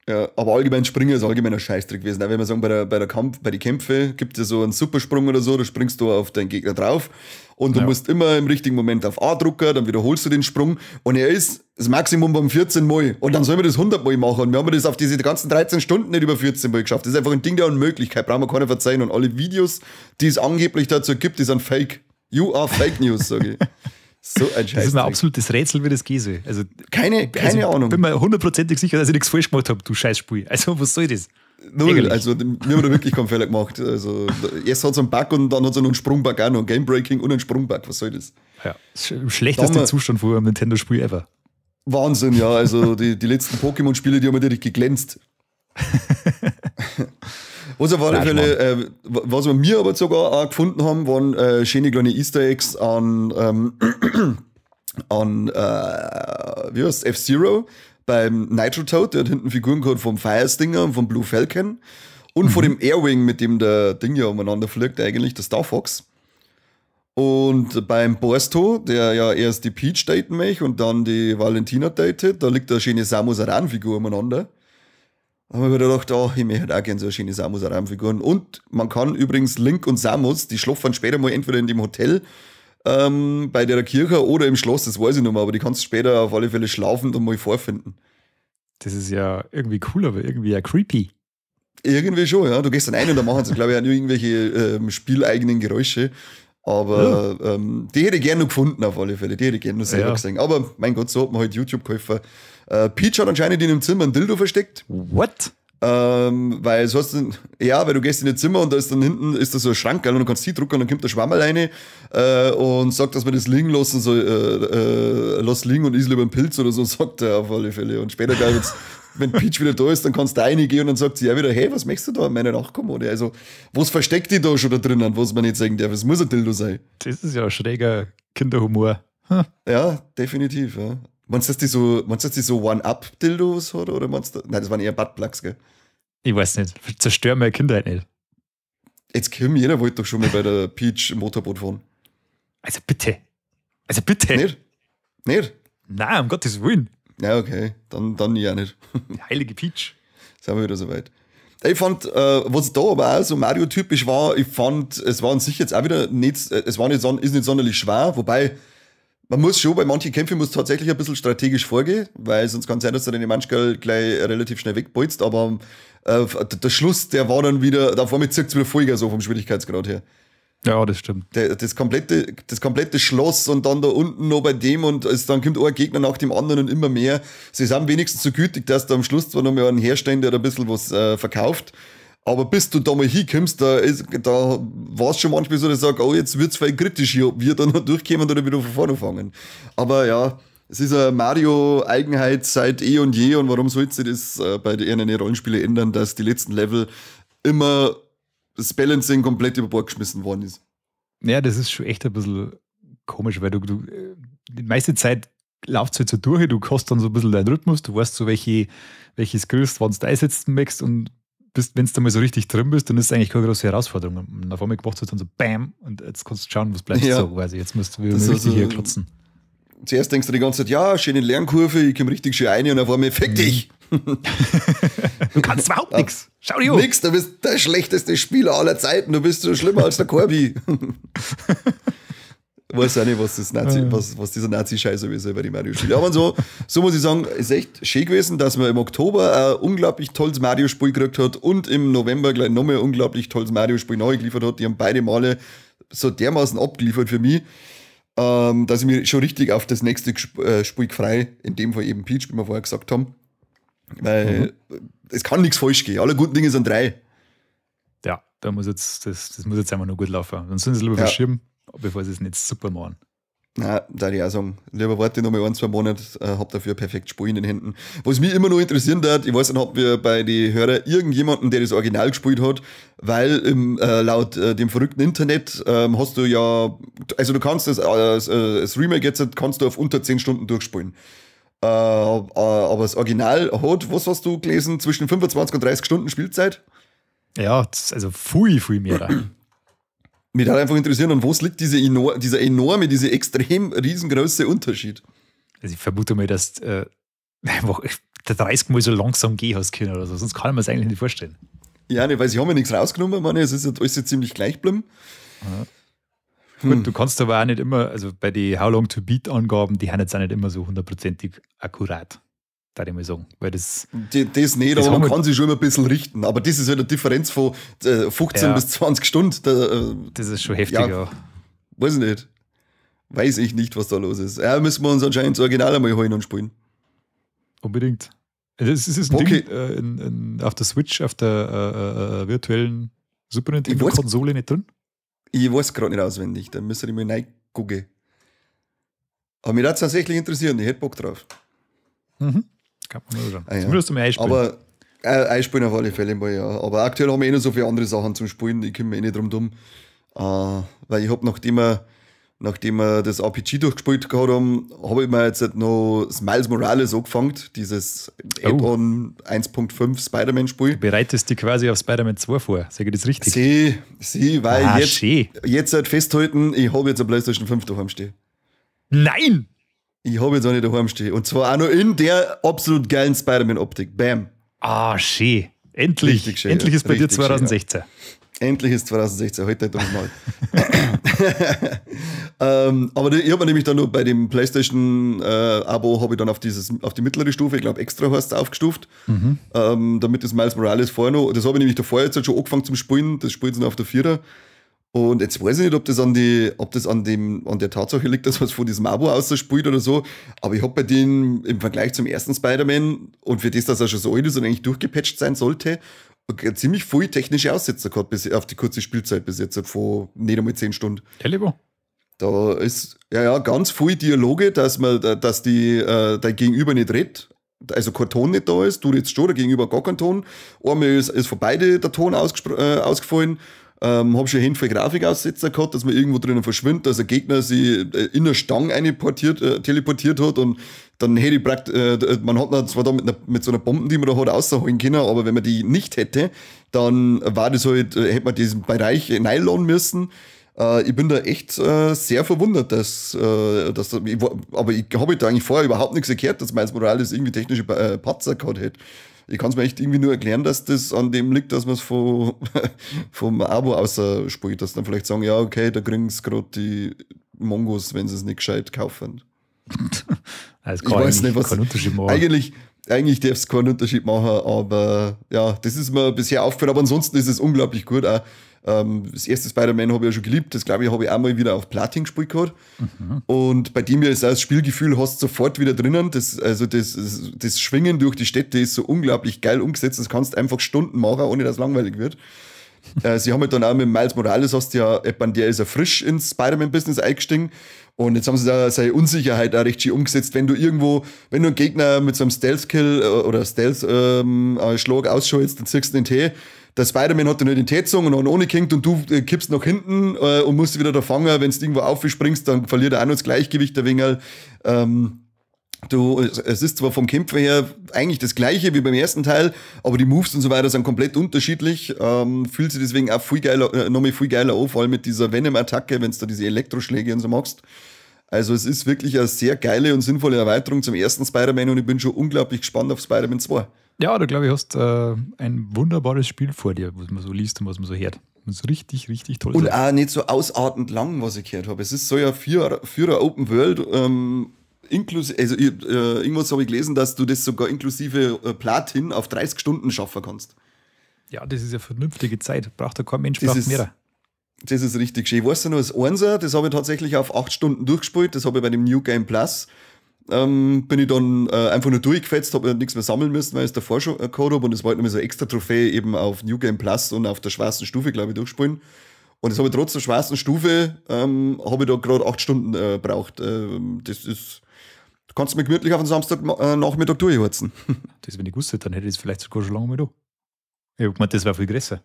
B: Ja, aber allgemein Springen ist allgemeiner Scheißdreck gewesen. Auch wenn wir sagen, bei den Kämpfen gibt es so einen Supersprung oder so, da springst du auf deinen Gegner drauf und du musst immer im richtigen Moment auf A drücken, dann wiederholst du den Sprung und er ist das Maximum beim 14 Mal und dann sollen wir das 100 Mal machen und wir haben das auf diese ganzen 13 Stunden nicht über 14 Mal geschafft. Das ist einfach ein Ding der Unmöglichkeit, brauchen wir keiner verzeihen und alle Videos, die es angeblich dazu gibt, die sind fake. You are fake news, sage ich. So ein Scheiß.
A: Das ist mir absolut das Rätsel, wie das gehen soll. Also,
B: keine Ahnung.
A: Ich bin mir hundertprozentig sicher, dass ich nichts falsch gemacht habe, du Scheißspiel. Also, was soll das?
B: Null,
A: Eigentlich.
B: also wir haben da wirklich keinen Fehler gemacht. Also, erst hat es einen Bug und dann hat es noch einen Sprungbug auch noch, ein Game-Breaking und einen Sprungbug. Was soll das?
A: Ja, im schlechtesten Zustand vor einem Nintendo-Spiel ever.
B: Wahnsinn, ja. Also die letzten Pokémon-Spiele, die haben direkt geglänzt. Was auf alle Fälle, was wir mir aber sogar auch gefunden haben, waren schöne kleine Easter Eggs an wie heißt F-Zero beim Nitro Toad, der hat hinten Figuren gehabt vom Fire Stinger und vom Blue Falcon und von dem Airwing, mit dem der Ding ja umeinander fliegt, eigentlich der Star Fox. Und beim Borsto, der ja erst die Peach daten möchte und dann die Valentina datet, da liegt eine schöne Samus Aran-Figur umeinander. Da haben wir wieder gedacht, ich möchte auch gerne so eine schöne Samus Aran-Figur. Und man kann übrigens Link und Samus, die schlafen später mal entweder in dem Hotel bei der Kirche oder im Schloss, das weiß ich nicht mehr, aber die kannst du später auf alle Fälle schlafend und mal vorfinden.
A: Das ist ja irgendwie cool, aber irgendwie ja creepy.
B: Irgendwie schon, ja. Du gehst dann ein und da machen sie, glaube ich, auch nur irgendwelche spieleigenen Geräusche. Aber die hätte ich gerne noch gefunden, auf alle Fälle. Die hätte ich gerne noch selber gesehen. Aber mein Gott, so hat man halt YouTube-Käufer. Peach hat anscheinend in dem Zimmer ein Dildo versteckt.
A: What?
B: Weil so hast du, weil du gehst in das Zimmer und da ist dann hinten ist da so ein Schrank, und du kannst die drücken und dann kommt der Schwamm alleine und sagt, dass man das liegen lassen soll, lass liegen und isst lieber einen Pilz oder so, sagt er auf alle Fälle. Und später, wenn Peach wieder da ist, dann kannst du reingehen und dann sagt sie ja wieder, hey, was möchtest du da, meine Nachkommode? Also, was versteckt die da schon da drinnen, was man nicht sagen darf? Es muss ein Dildo sein.
A: Das ist ja schräger Kinderhumor.
B: Ja, definitiv, ja. Meinst du, dass die so One-Up-Dildos hat? Oder meinst du, nein, das waren eher Buttplugs, gell?
A: Ich weiß nicht. Zerstör meine Kindheit nicht.
B: Jetzt Kim, jeder wollte doch schon mal bei der Peach Motorboot fahren.
A: Also bitte.
B: Nicht?
A: Nein, um Gottes Willen.
B: Ja, okay. Dann ja nicht.
A: Die heilige Peach.
B: Sind wir wieder soweit. Ich fand, was da aber auch so Mario-typisch war, ich fand, es war an sich jetzt auch wieder nicht, ist nicht sonderlich schwer, wobei man muss schon, bei manchen Kämpfen muss tatsächlich ein bisschen strategisch vorgehen, weil sonst kann es sein, dass du deine Manschgal gleich relativ schnell wegbolzt, aber der Schluss, der war dann wieder, da vor mir zirkt es wieder Vollgas so vom Schwierigkeitsgrad her.
A: Ja, das stimmt.
B: Das komplette Schloss und dann da unten noch bei dem und dann kommt ein Gegner nach dem anderen und immer mehr. Sie sind wenigstens so gütig, dass du am Schluss zwar noch mal einen herstellen, der da ein bisschen was verkauft, aber bis du da mal hinkommst, da war es schon manchmal so, dass ich sage, jetzt wird es voll kritisch hier, ob wir dann noch durchkommen oder wieder von vorne fangen. Aber ja, es ist eine Mario-Eigenheit seit eh und je und warum sollte sich das bei den Rollenspielen ändern, dass die letzten Level immer das Balancing komplett über Bord geschmissen worden ist.
A: Ja, das ist schon echt ein bisschen komisch, weil du die meiste Zeit läuft es halt so durch, du hast dann so ein bisschen deinen Rhythmus, du weißt so, welche Skills, wann du einsetzen möchtest und wenn du mal so richtig drin bist, dann ist es eigentlich keine große Herausforderung. Und auf einmal macht es dann so BAM und jetzt kannst du schauen, was bleibt so quasi. Jetzt musst du wieder richtig hier klotzen.
B: Zuerst denkst du die ganze Zeit, ja, schöne Lernkurve, ich komme richtig schön rein und auf einmal fick dich.
A: Du kannst überhaupt nichts. Schau dir an.
B: Nix, du bist der schlechteste Spieler aller Zeiten, du bist so schlimmer als der Corby. Ich weiß auch nicht, was dieser Nazi-Scheiß sowieso bei den Mario-Spielen. Aber so muss ich sagen, ist echt schön gewesen, dass man im Oktober ein unglaublich tolles Mario-Spiel gekriegt hat und im November gleich nochmal ein unglaublich tolles Mario-Spiel neu geliefert hat. Die haben beide Male so dermaßen abgeliefert für mich, dass ich mich schon richtig auf das nächste Spiel freue. In dem Fall eben Peach, wie wir vorher gesagt haben. Weil es kann nichts falsch gehen. Alle guten Dinge sind 3.
A: Ja, das muss jetzt einfach nur gut laufen. Dann sollen sie es lieber verschieben, bevor sie es nicht super machen.
B: Nein, da ich auch sagen, lieber warte noch mal 1-2 Monate, hab dafür perfekt Spiel in den Händen. Was mich immer noch interessieren hat, ich weiß nicht, ob wir bei den Hörern irgendjemanden, der das Original gespielt hat, weil laut dem verrückten Internet hast du ja, also du kannst das Remake jetzt kannst du auf unter 10 Stunden durchspielen. Aber das Original hat, was hast du gelesen, zwischen 25 und 30 Stunden Spielzeit?
A: Ja, also viel mehr.
B: Mich würde einfach interessieren, an was liegt dieser extrem riesengroße Unterschied?
A: Also ich vermute mal, dass einfach der 30 Mal so langsam gehen hast können oder so, sonst kann man es eigentlich nicht vorstellen.
B: Ja, nicht, weil sie haben ja nichts rausgenommen, meine, es ist jetzt alles ziemlich gleich geblieben.
A: Gut, du kannst aber auch nicht immer, also bei den How Long to Beat Angaben, die haben jetzt auch nicht immer so 100%ig akkurat, würde ich mal sagen. Weil das
B: nicht, aber man kann sich schon immer ein bisschen richten. Aber das ist halt eine Differenz von 15 bis 20 Stunden.
A: Das ist schon heftig, ja.
B: Weiß ich nicht, was da los ist. Ja, müssen wir uns anscheinend das Original einmal holen und spielen.
A: Unbedingt. Das ist ein Ding auf der Switch, auf der virtuellen Super Nintendo-Konsole nicht drin?
B: Ich weiß gerade nicht auswendig, da müsste ich mal reingucken. Aber mich würde es tatsächlich interessieren, ich hätte Bock drauf.
A: Kann man nur schauen.
B: Ja.
A: Zumindest um einspielen.
B: Aber einspielen auf alle Fälle mal, ja. Aber aktuell haben wir eh noch so viele andere Sachen zum Spielen, ich kümmere mich eh nicht drum dumm. Weil ich habe, nachdem wir das RPG durchgespielt gehabt haben, habe ich mir jetzt halt noch das Miles Morales angefangen, dieses Add-on 1.5 Spider-Man-Spiel.
A: Du bereitest dich quasi auf Spider-Man 2 vor, sage ich das richtig?
B: Weil
A: schön.
B: jetzt halt festhalten, ich habe jetzt eine PlayStation 5 daheim stehen.
A: Nein!
B: Ich habe jetzt eine daheim stehen. Und zwar auch noch in der absolut geilen Spider-Man-Optik. Bam.
A: Schön. Endlich.
B: Richtig schön,
A: Endlich ist bei dir
B: richtig schön,
A: 2016.
B: Endlich ist 2016, heute nicht mal. Aber ich habe mir nämlich dann noch bei dem PlayStation-Abo habe ich dann auf die mittlere Stufe, ich glaube extra heißt es, aufgestuft, damit das Miles Morales vorher noch, das habe ich nämlich davor jetzt halt schon angefangen zum Spielen, das spielt es noch auf der Vierer. Und jetzt weiß ich nicht, ob das an der Tatsache liegt, dass man es von diesem Abo aus spielt oder so, aber ich habe bei denen im Vergleich zum ersten Spider-Man und für das, dass er schon so alt ist und eigentlich durchgepatcht sein sollte, ziemlich viel technische Aussetzer gehabt auf die kurze Spielzeit bis jetzt von nicht einmal 10 Stunden.
A: Ja, lieber.
B: Da ist ganz viel Dialoge, dass dein Gegenüber nicht redet, also kein Ton nicht da ist, du redest schon, der Gegenüber gar kein Ton. Einmal ist von beide der Ton ausgefallen. Hab schon Hände voll Grafikaussetzer gehabt, dass man irgendwo drinnen verschwindet, dass ein Gegner sich in eine Stange teleportiert hat und dann hätte ich man hat zwar da mit so einer Bombe, die man da hat, rausholen können, aber wenn man die nicht hätte, dann war das halt, hätte man diesen Bereich reinladen müssen. Ich bin da echt sehr verwundert, aber ich habe da eigentlich vorher überhaupt nichts erklärt, dass Miles Morales irgendwie technische Patzer gehabt hätte. Ich kann es mir echt irgendwie nur erklären, dass das an dem liegt, dass man es vom Abo außerspielt, dass dann vielleicht sagen, ja, okay, da kriegen es gerade die Mongos, wenn sie es nicht gescheit kaufen.
A: Also
B: ich weiß nicht, was
A: keinen Unterschied machen.
B: Eigentlich darf es keinen Unterschied machen, aber ja, das ist mir bisher aufgefallen, aber ansonsten ist es unglaublich gut auch. Das erste Spider-Man habe ich ja schon geliebt, das glaube ich habe ich auch mal wieder auf Platin gespielt gehabt. Und bei dem ist auch das Spielgefühl, hast du sofort wieder drinnen, das Schwingen durch die Städte ist so unglaublich geil umgesetzt, das kannst einfach Stunden machen, ohne dass es langweilig wird. Sie haben halt dann auch mit Miles Morales, der ist ja frisch ins Spider-Man-Business eingestiegen und jetzt haben sie da seine Unsicherheit auch richtig umgesetzt, wenn du einen Gegner mit so einem Stealth-Kill oder Stealth-Schlag ausschaltest, dann ziehst du den Tee. Der Spider-Man hat dann nicht den Tee gezogen und dann ohne Kinkt und du kippst nach hinten und musst wieder da fangen, wenn du irgendwo aufspringst, dann verliert er auch noch das Gleichgewicht der Wengel. Es ist zwar vom Kämpfer her eigentlich das gleiche wie beim ersten Teil, aber die Moves und so weiter sind komplett unterschiedlich. Fühlt sich deswegen auch nochmal viel geiler an, vor allem mit dieser Venom-Attacke, wenn du da diese Elektroschläge und so machst. Also es ist wirklich eine sehr geile und sinnvolle Erweiterung zum ersten Spider-Man und ich bin schon unglaublich gespannt auf Spider-Man 2.
A: Ja, da glaube ich, hast ein wunderbares Spiel vor dir, was man so liest und was man so hört. Das ist richtig, richtig toll.
B: Und auch nicht so ausartend lang, was ich gehört habe. Es ist so ja für eine Open World, irgendwas habe ich gelesen, dass du das sogar inklusive Platin auf 30 Stunden schaffen kannst.
A: Ja, das ist ja vernünftige Zeit. Braucht ja kein Mensch, braucht mehr.
B: Das ist richtig schön. Ich weiß ja noch, das Einser, das habe ich tatsächlich auf 8 Stunden durchgespielt. Das habe ich bei dem New Game Plus. Bin ich dann einfach nur durchgefetzt, habe nichts mehr sammeln müssen, weil ich es davor schon gehabt habe. Und das war halt noch so eine extra Trophäe eben auf New Game Plus und auf der schwarzen Stufe, glaube ich, durchspielen. Und das habe ich trotz der schwarzen Stufe, habe ich da gerade 8 Stunden gebraucht. Das ist, du kannst mich gemütlich auf den Samstagnachmittag durchheizen.
A: Das, wenn ich gewusst hätte, dann hätte ich es vielleicht sogar schon lange mal da. Ich habe gemeint, das wäre viel größer.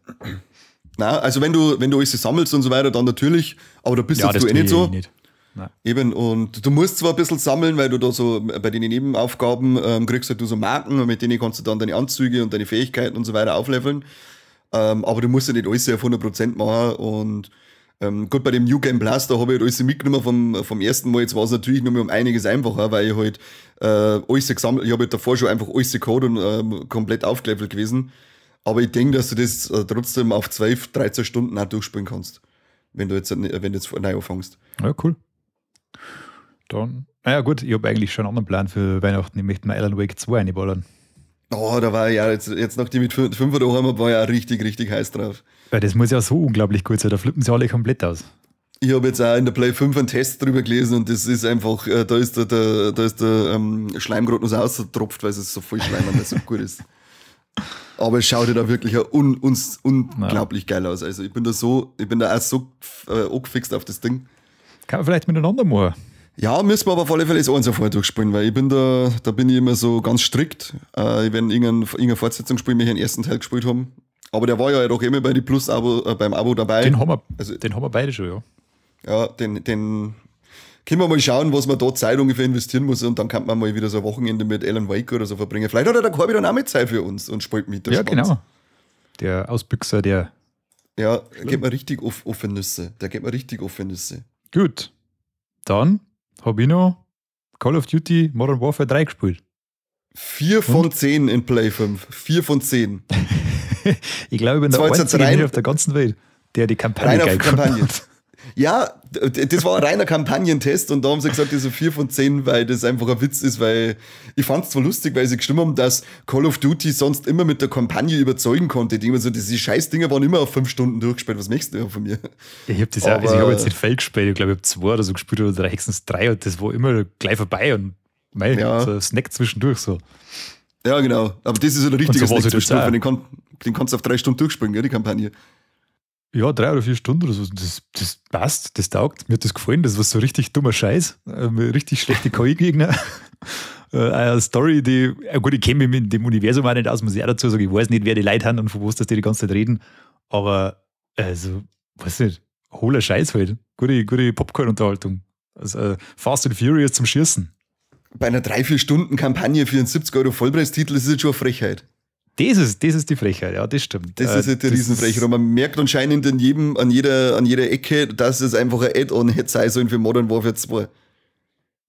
B: Nein, also wenn du alles sammelst und so weiter, dann natürlich, aber da bist ja, du nicht so. Nicht. Eben, und du musst zwar ein bisschen sammeln, weil du da so bei den Nebenaufgaben kriegst halt du so Marken und mit denen kannst du dann deine Anzüge und deine Fähigkeiten und so weiter aufleveln. Aber du musst ja nicht alles auf 100% machen und gut, bei dem New Game Plus, da habe ich halt alles mitgenommen vom ersten Mal. Jetzt war es natürlich noch mal um einiges einfacher, weil ich halt alles gesammelt, ich habe halt davor schon einfach alles gehabt und komplett aufgelevelt gewesen. Aber ich denke, dass du das trotzdem auf 12, 13 Stunden auch durchspielen kannst, wenn du jetzt neu anfängst.
A: Ja, cool. Dann, naja gut, ich habe eigentlich schon einen anderen Plan für Weihnachten. Ich möchte mir Alan Wake 2 einballern.
B: Oh, da war ich ja jetzt nachdem ich mit 5 daheim habe, war ich auch richtig, richtig heiß drauf.
A: Ja, das muss ja so unglaublich gut sein, da flippen sie alle komplett aus.
B: Ich habe jetzt auch in der Play 5 einen Test drüber gelesen und das ist einfach, da ist der Schleim gerade noch so ausgetropft, weil es so voll Schleim und das so gut ist. Aber es schaut ja da wirklich unglaublich geil aus. Also ich bin da auch so angefixt auf das Ding.
A: Kann man vielleicht miteinander machen.
B: Ja, müssen wir aber auf alle Fälle das 1 vorher durchspielen, weil ich bin da bin ich immer so ganz strikt. Ich werde irgendeine Fortsetzung spielen, wenn ich den ersten Teil gespielt haben. Aber der war ja doch immer bei die Plus-Abo, beim Abo dabei.
A: Den haben wir beide schon, ja.
B: Ja, den können wir mal schauen, was man da Zeit ungefähr investieren muss und dann kann man mal wieder so ein Wochenende mit Alan Wake oder so verbringen. Vielleicht hat der Corby dann auch mit Zeit für uns und spielt mit.
A: Ja, genau. Der Ausbüchser, der...
B: Ja, geht mir richtig auf Nüsse. Gut.
A: Dann habe ich noch Call of Duty Modern Warfare 3 gespielt.
B: 4 von 10 in Play 5. 4 von 10.
A: Ich glaube, ich bin der einzige auf der ganzen Welt, der die Kampagne geil
B: Kampagne. Ja, das war ein reiner Kampagnentest und da haben sie gesagt, das ist 4 von 10, weil das einfach ein Witz ist, weil ich fand es zwar lustig, weil sie gestimmt haben, dass Call of Duty sonst immer mit der Kampagne überzeugen konnte. Ich denke mir so, diese Scheißdinger waren immer auf 5 Stunden durchgespielt. Was möchtest du von mir?
A: Ich habe das auch, ich habe jetzt nicht viel gespielt, ich glaube, ich habe 2 oder so gespielt oder höchstens 3 und das war immer gleich vorbei und so ein Snack zwischendurch so.
B: Ja, genau. Aber das ist ein richtiger
A: so
B: Snack zwischendurch, den kannst du auf 3 Stunden durchspielen, gell, die Kampagne.
A: Ja, 3 oder 4 Stunden oder so. Das passt, das taugt. Mir hat das gefallen. Das war so richtig dummer Scheiß. Richtig schlechte KI-Gegner. Eine Story, die, gut, ich kenne mich mit dem Universum auch nicht aus, muss ich auch dazu sagen. Ich weiß nicht, wer die Leute haben und von was die ganze Zeit reden. Aber, also, weiß nicht, hohler Scheiß halt. Gute Popcorn-Unterhaltung. Also, Fast and Furious zum Schießen.
B: Bei einer 3-4 Stunden Kampagne für einen 70 € Vollpreistitel ist es jetzt schon eine Frechheit.
A: Das ist die Frechheit, ja, das stimmt.
B: Das ist halt die Riesenfrechheit. Und man merkt anscheinend an jeder Ecke, dass es einfach ein Add-on hätte sein sollen für Modern Warfare 2.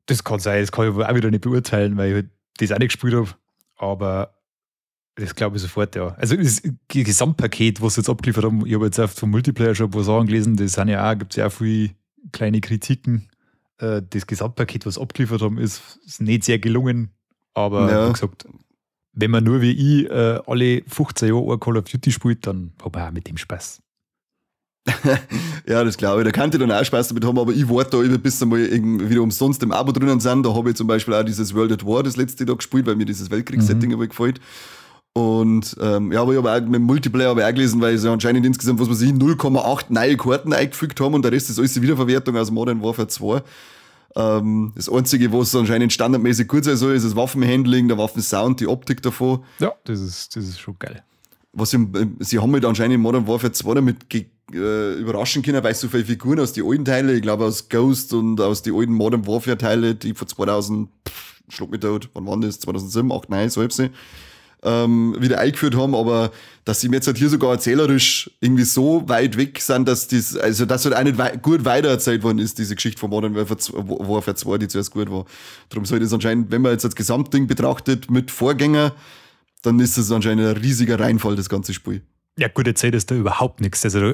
A: Das kann sein, das kann ich aber auch wieder nicht beurteilen, weil ich halt das auch nicht gespielt habe. Aber das glaube ich sofort, ja. Also das Gesamtpaket, was sie jetzt abgeliefert haben, ich habe jetzt oft vom Multiplayer schon ein paar Sachen gelesen, das sind ja auch, gibt es ja auch viele kleine Kritiken. Das Gesamtpaket, was sie abgeliefert haben, ist nicht sehr gelungen. Aber wie gesagt, wenn man nur wie ich alle 15 Jahre ein Call of Duty spielt, dann hat man auch mit dem Spaß.
B: Ja, das glaube ich. Da kann ich dann auch Spaß damit haben, aber ich warte da immer, bis sie mal wieder umsonst im Abo drinnen sind. Da habe ich zum Beispiel auch dieses World at War das letzte Tag gespielt, weil mir dieses Weltkriegssetting aber gefällt. Und aber ich habe auch mit dem Multiplayer auch gelesen, weil sie anscheinend insgesamt, 0,8 neue Karten eingefügt haben und der Rest ist alles die Wiederverwertung aus Modern Warfare 2. Das Einzige, was anscheinend standardmäßig gut sein soll, ist das Waffenhandling, der Waffensound, die Optik davon.
A: Ja, das ist schon geil.
B: Sie haben halt anscheinend in Modern Warfare 2 damit überraschen können, weil so viele Figuren aus den alten Teilen, ich glaube aus Ghost und aus den alten Modern Warfare Teile, die von 2000, schlag mich tot, wann waren das? 2007, 8, 9, so halb wieder eingeführt haben, aber dass sie jetzt halt hier sogar erzählerisch irgendwie so weit weg sind, dass das halt auch nicht gut weitererzählt worden ist, diese Geschichte von Modern Warfare 2, die zuerst gut war. Darum soll das anscheinend, wenn man jetzt das Gesamtding betrachtet mit Vorgänger, dann ist das anscheinend ein riesiger Reinfall, das ganze Spiel.
A: Ja, gut, erzählt ist da überhaupt nichts. Also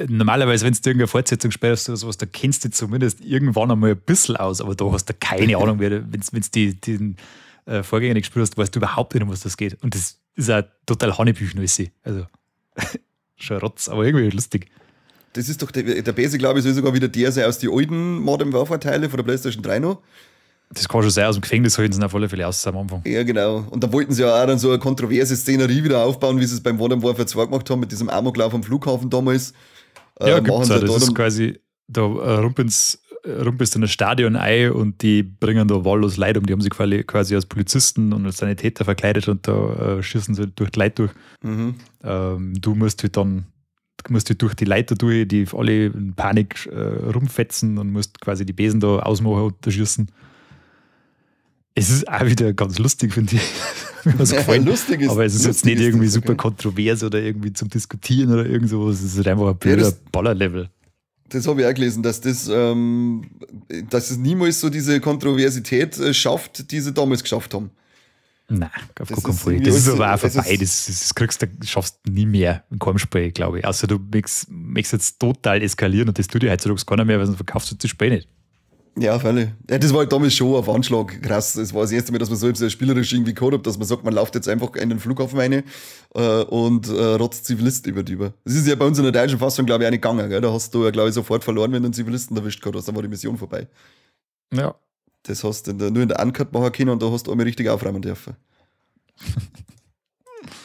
A: normalerweise, wenn du irgendeine Fortsetzung spielst oder sowas, da kennst du zumindest irgendwann einmal ein bisschen aus, aber da hast du keine Ahnung, wenn du den Vorgänger nicht gespielt hast, weißt du überhaupt nicht, um was das geht. Und das ist auch total Hanebüchen-mäßig. Also, schon Rotz, aber irgendwie lustig.
B: Das ist doch der Base, glaube ich, soll sogar wieder der sein aus den alten Modern Warfare-Teile von der PlayStation 3 noch.
A: Das kann schon sein, aus dem Gefängnis halten sie auf alle Fälle aus am Anfang.
B: Ja, genau. Und da wollten sie ja auch dann so eine kontroverse Szenerie wieder aufbauen, wie sie es beim Modern Warfare 2 gemacht haben, mit diesem Amoklauf am Flughafen damals.
A: Ja, gibt's auch. Das ist quasi, da rumpelst in ein Stadion ein und die bringen da wahllos Leute um. Die haben sich quasi als Polizisten und als Sanitäter verkleidet und da schießen sie durch die Leute durch. Du musst halt durch die Leiter durch, die alle in Panik rumfetzen und musst quasi die Besen da ausmachen und da schießen. Es ist auch wieder ganz lustig, finde ich. Mir was gefallen.
B: Lustig ist,
A: aber es ist jetzt nicht irgendwie super kontrovers oder irgendwie zum Diskutieren oder irgend sowas. Es ist halt einfach ein blöder Ballerlevel.
B: Das habe ich auch gelesen, dass es niemals so diese Kontroversität schafft, die sie damals geschafft haben.
A: Nein, auf gar keinen Fall. Das ist aber auch vorbei. Das schaffst du nie mehr in keinem Spiel, glaube ich. Außer du möchtest jetzt total eskalieren und das tut dir heutzutage keiner mehr, weil sonst verkaufst du das Spiel nicht.
B: Ja, völlig. Ja, das war halt damals schon auf Anschlag krass. Es war das erste Mal, dass man so spielerisch irgendwie gehabt hat, dass man sagt, man läuft jetzt einfach in den Flughafen rein und rotzt Zivilisten über die über. Das ist ja bei uns in der deutschen Fassung, glaube ich, auch nicht gegangen. Gell? Da hast du ja, glaube ich, sofort verloren, wenn du einen Zivilisten erwischt gehabt hast. Dann war die Mission vorbei.
A: Ja.
B: Das hast du nur in der Uncut machen können und da hast du einmal richtig aufräumen dürfen.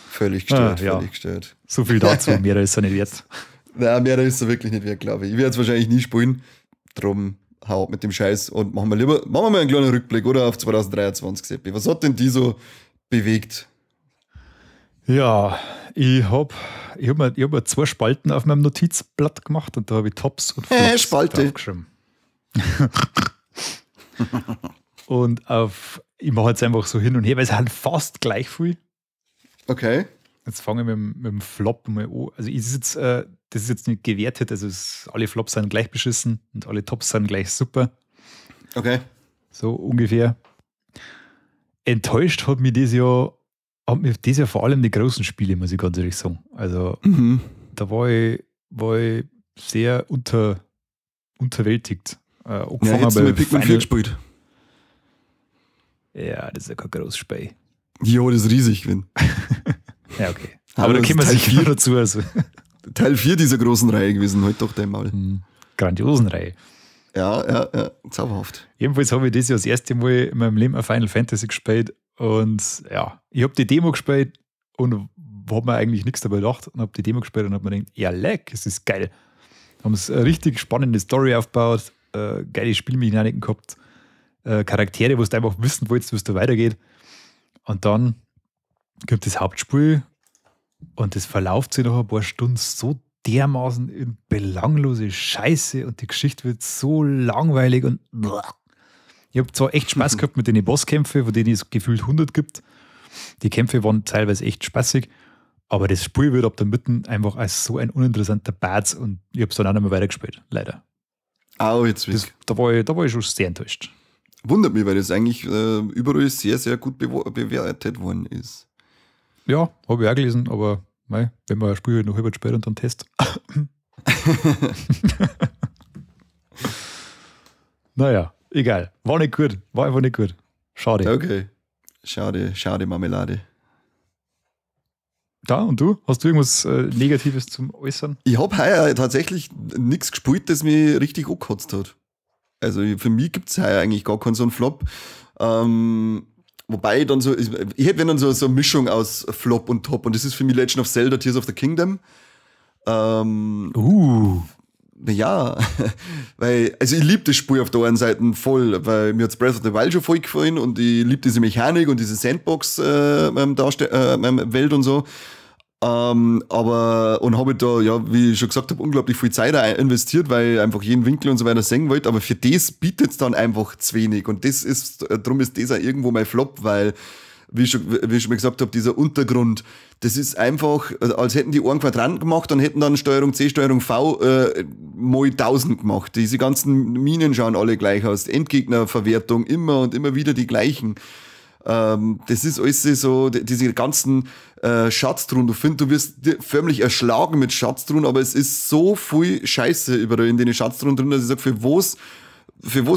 B: Völlig gestört, völlig gestört.
A: So viel dazu, mehr ist er nicht wert.
B: Nein, mehr ist er wirklich nicht wert, glaube ich. Ich werde es wahrscheinlich nie spielen. Drum hau ab mit dem Scheiß und machen wir mal einen kleinen Rückblick, oder, auf 2023, Seppi. Was hat denn die so bewegt?
A: Ja, ich hab mir 2 Spalten auf meinem Notizblatt gemacht und da habe ich Tops und Flops
B: Spalte.
A: draufgeschrieben. Und ich mache jetzt einfach so hin und her, weil es halt fast gleich viel.
B: Okay.
A: Jetzt fange ich mit dem Flop mal an. Also das ist jetzt nicht gewertet, also alle Flops sind gleich beschissen und alle Tops sind gleich super.
B: Okay.
A: So ungefähr. Enttäuscht hat mich dieses Jahr vor allem die großen Spiele, muss ich ganz ehrlich sagen. Also da war ich sehr unterwältigt.
B: Ja, jetzt haben wir Pikmin 4 gespielt.
A: Ja, das ist ja kein großes Spiel.
B: Ja, das ist riesig, Quinn.
A: Ja, okay. Aber da kommen wir sicher dazu. Also.
B: Teil 4 dieser großen Reihe gewesen, halt doch einmal.
A: Grandiosen Reihe.
B: Ja, zauberhaft.
A: Jedenfalls habe ich das Jahr das erste Mal in meinem Leben ein Final Fantasy gespielt und ja, ich habe die Demo gespielt und habe mir eigentlich nichts dabei gedacht und habe die Demo gespielt und habe mir gedacht, ja leck, es ist geil. Haben es eine richtig spannende Story aufgebaut, geile Spielmechaniken gehabt, Charaktere, wo du einfach wissen wolltest, wie es da weitergeht. Und dann kommt das Hauptspiel und das verläuft sich nach ein paar Stunden so dermaßen in belanglose Scheiße und die Geschichte wird so langweilig und ich habe zwar echt Spaß gehabt mit den Bosskämpfen, von denen es gefühlt 100 gibt. Die Kämpfe waren teilweise echt spaßig, aber das Spiel wird ab der Mitte einfach als so ein uninteressanter Bad und ich habe es dann auch nicht mehr weitergespielt, leider.
B: Jetzt
A: da war ich schon sehr enttäuscht.
B: Wundert mich, weil das eigentlich überall sehr, sehr gut bewertet worden ist.
A: Ja, habe ich auch gelesen, aber wenn man ein Spiel halt noch halb spielt und dann Test. Naja, egal. War nicht gut. War einfach nicht gut. Schade.
B: Okay. Schade Marmelade.
A: Da, und du? Hast du irgendwas Negatives zum Äußern?
B: Ich habe heuer tatsächlich nichts gespielt, das mich richtig angekotzt hat. Also für mich gibt es heuer eigentlich gar keinen so einen Flop. Wobei dann so, ich hätte wenn dann so eine Mischung aus Flop und Top und das ist für mich Legend of Zelda Tears of the Kingdom. Ja, weil, also ich liebe das Spiel auf der einen Seite voll, weil mir hat Breath of the Wild schon voll gefallen und ich liebe diese Mechanik und diese Sandbox-Welt und so. Aber, und habe da, ja, wie ich schon gesagt habe, unglaublich viel Zeit investiert, weil ich einfach jeden Winkel und so weiter sehen wollte, aber für das bietet es dann einfach zu wenig und darum ist das auch irgendwo mein Flop, weil, wie ich schon mal gesagt habe, dieser Untergrund, das ist einfach, als hätten die einen Quadranten gemacht und hätten dann Steuerung C, Steuerung V mal 1000 gemacht. Diese ganzen Minen schauen alle gleich aus, Endgegnerverwertung immer und immer wieder die gleichen. Das ist alles so, diese ganzen Schatztruhen. Du wirst förmlich erschlagen mit Schatztruhen, aber es ist so viel Scheiße überall in den Schatztruhen drin, dass ich sage, für was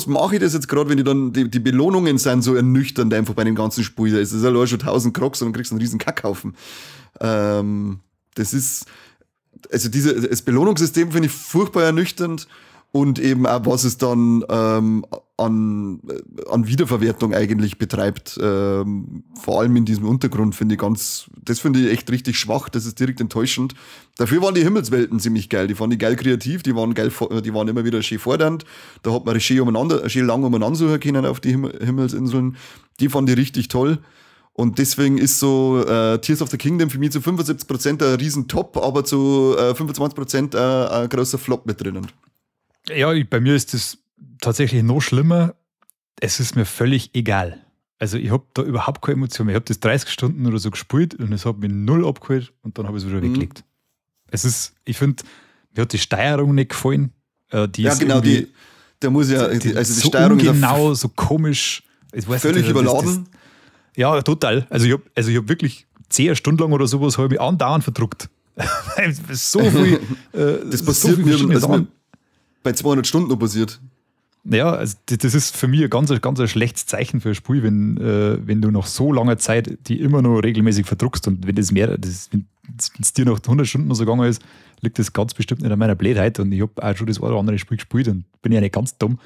B: mache ich das jetzt gerade, wenn die dann, die Belohnungen sind so ernüchternd einfach bei dem ganzen Spiel. Da ist es allein schon 1000 Crocs und dann kriegst du einen riesen Kackhaufen. Das ist, also das Belohnungssystem finde ich furchtbar ernüchternd. Und eben auch, was es dann an Wiederverwertung eigentlich betreibt. Vor allem in diesem Untergrund finde ich das finde ich echt richtig schwach, das ist direkt enttäuschend. Dafür waren die Himmelswelten ziemlich geil, die fand ich geil kreativ, die waren immer wieder schön fordernd. Da hat man schön lang umeinander suchen können auf die Himmelsinseln. Die fand ich richtig toll. Und deswegen ist so Tears of the Kingdom für mich zu 75% ein riesen Top, aber zu 25% ein großer Flop mit drinnen.
A: Ja, bei mir ist das tatsächlich noch schlimmer. Es ist mir völlig egal. Also ich habe da überhaupt keine Emotion mehr. Ich habe das 30 Stunden oder so gespielt und es hat mich null abgeholt und dann habe ich es wieder weggelegt. Ich finde, mir hat die Steuerung nicht gefallen. Die
B: Steuerung
A: ist genau so komisch.
B: Völlig überladen.
A: Ja, total. Also ich hab wirklich 10 Stunden lang oder sowas habe ich mich andauernd verdruckt. So viel.
B: Das passiert mir bei 200 Stunden noch passiert.
A: Ja, also das ist für mich ein ganz schlechtes Zeichen für ein Spiel, wenn du nach so langer Zeit die immer noch regelmäßig verdruckst und wenn es dir nach 100 Stunden noch so gegangen ist, liegt das ganz bestimmt nicht an meiner Blödheit und ich habe auch schon das eine oder andere Spiel gespielt und bin ja nicht ganz dumm,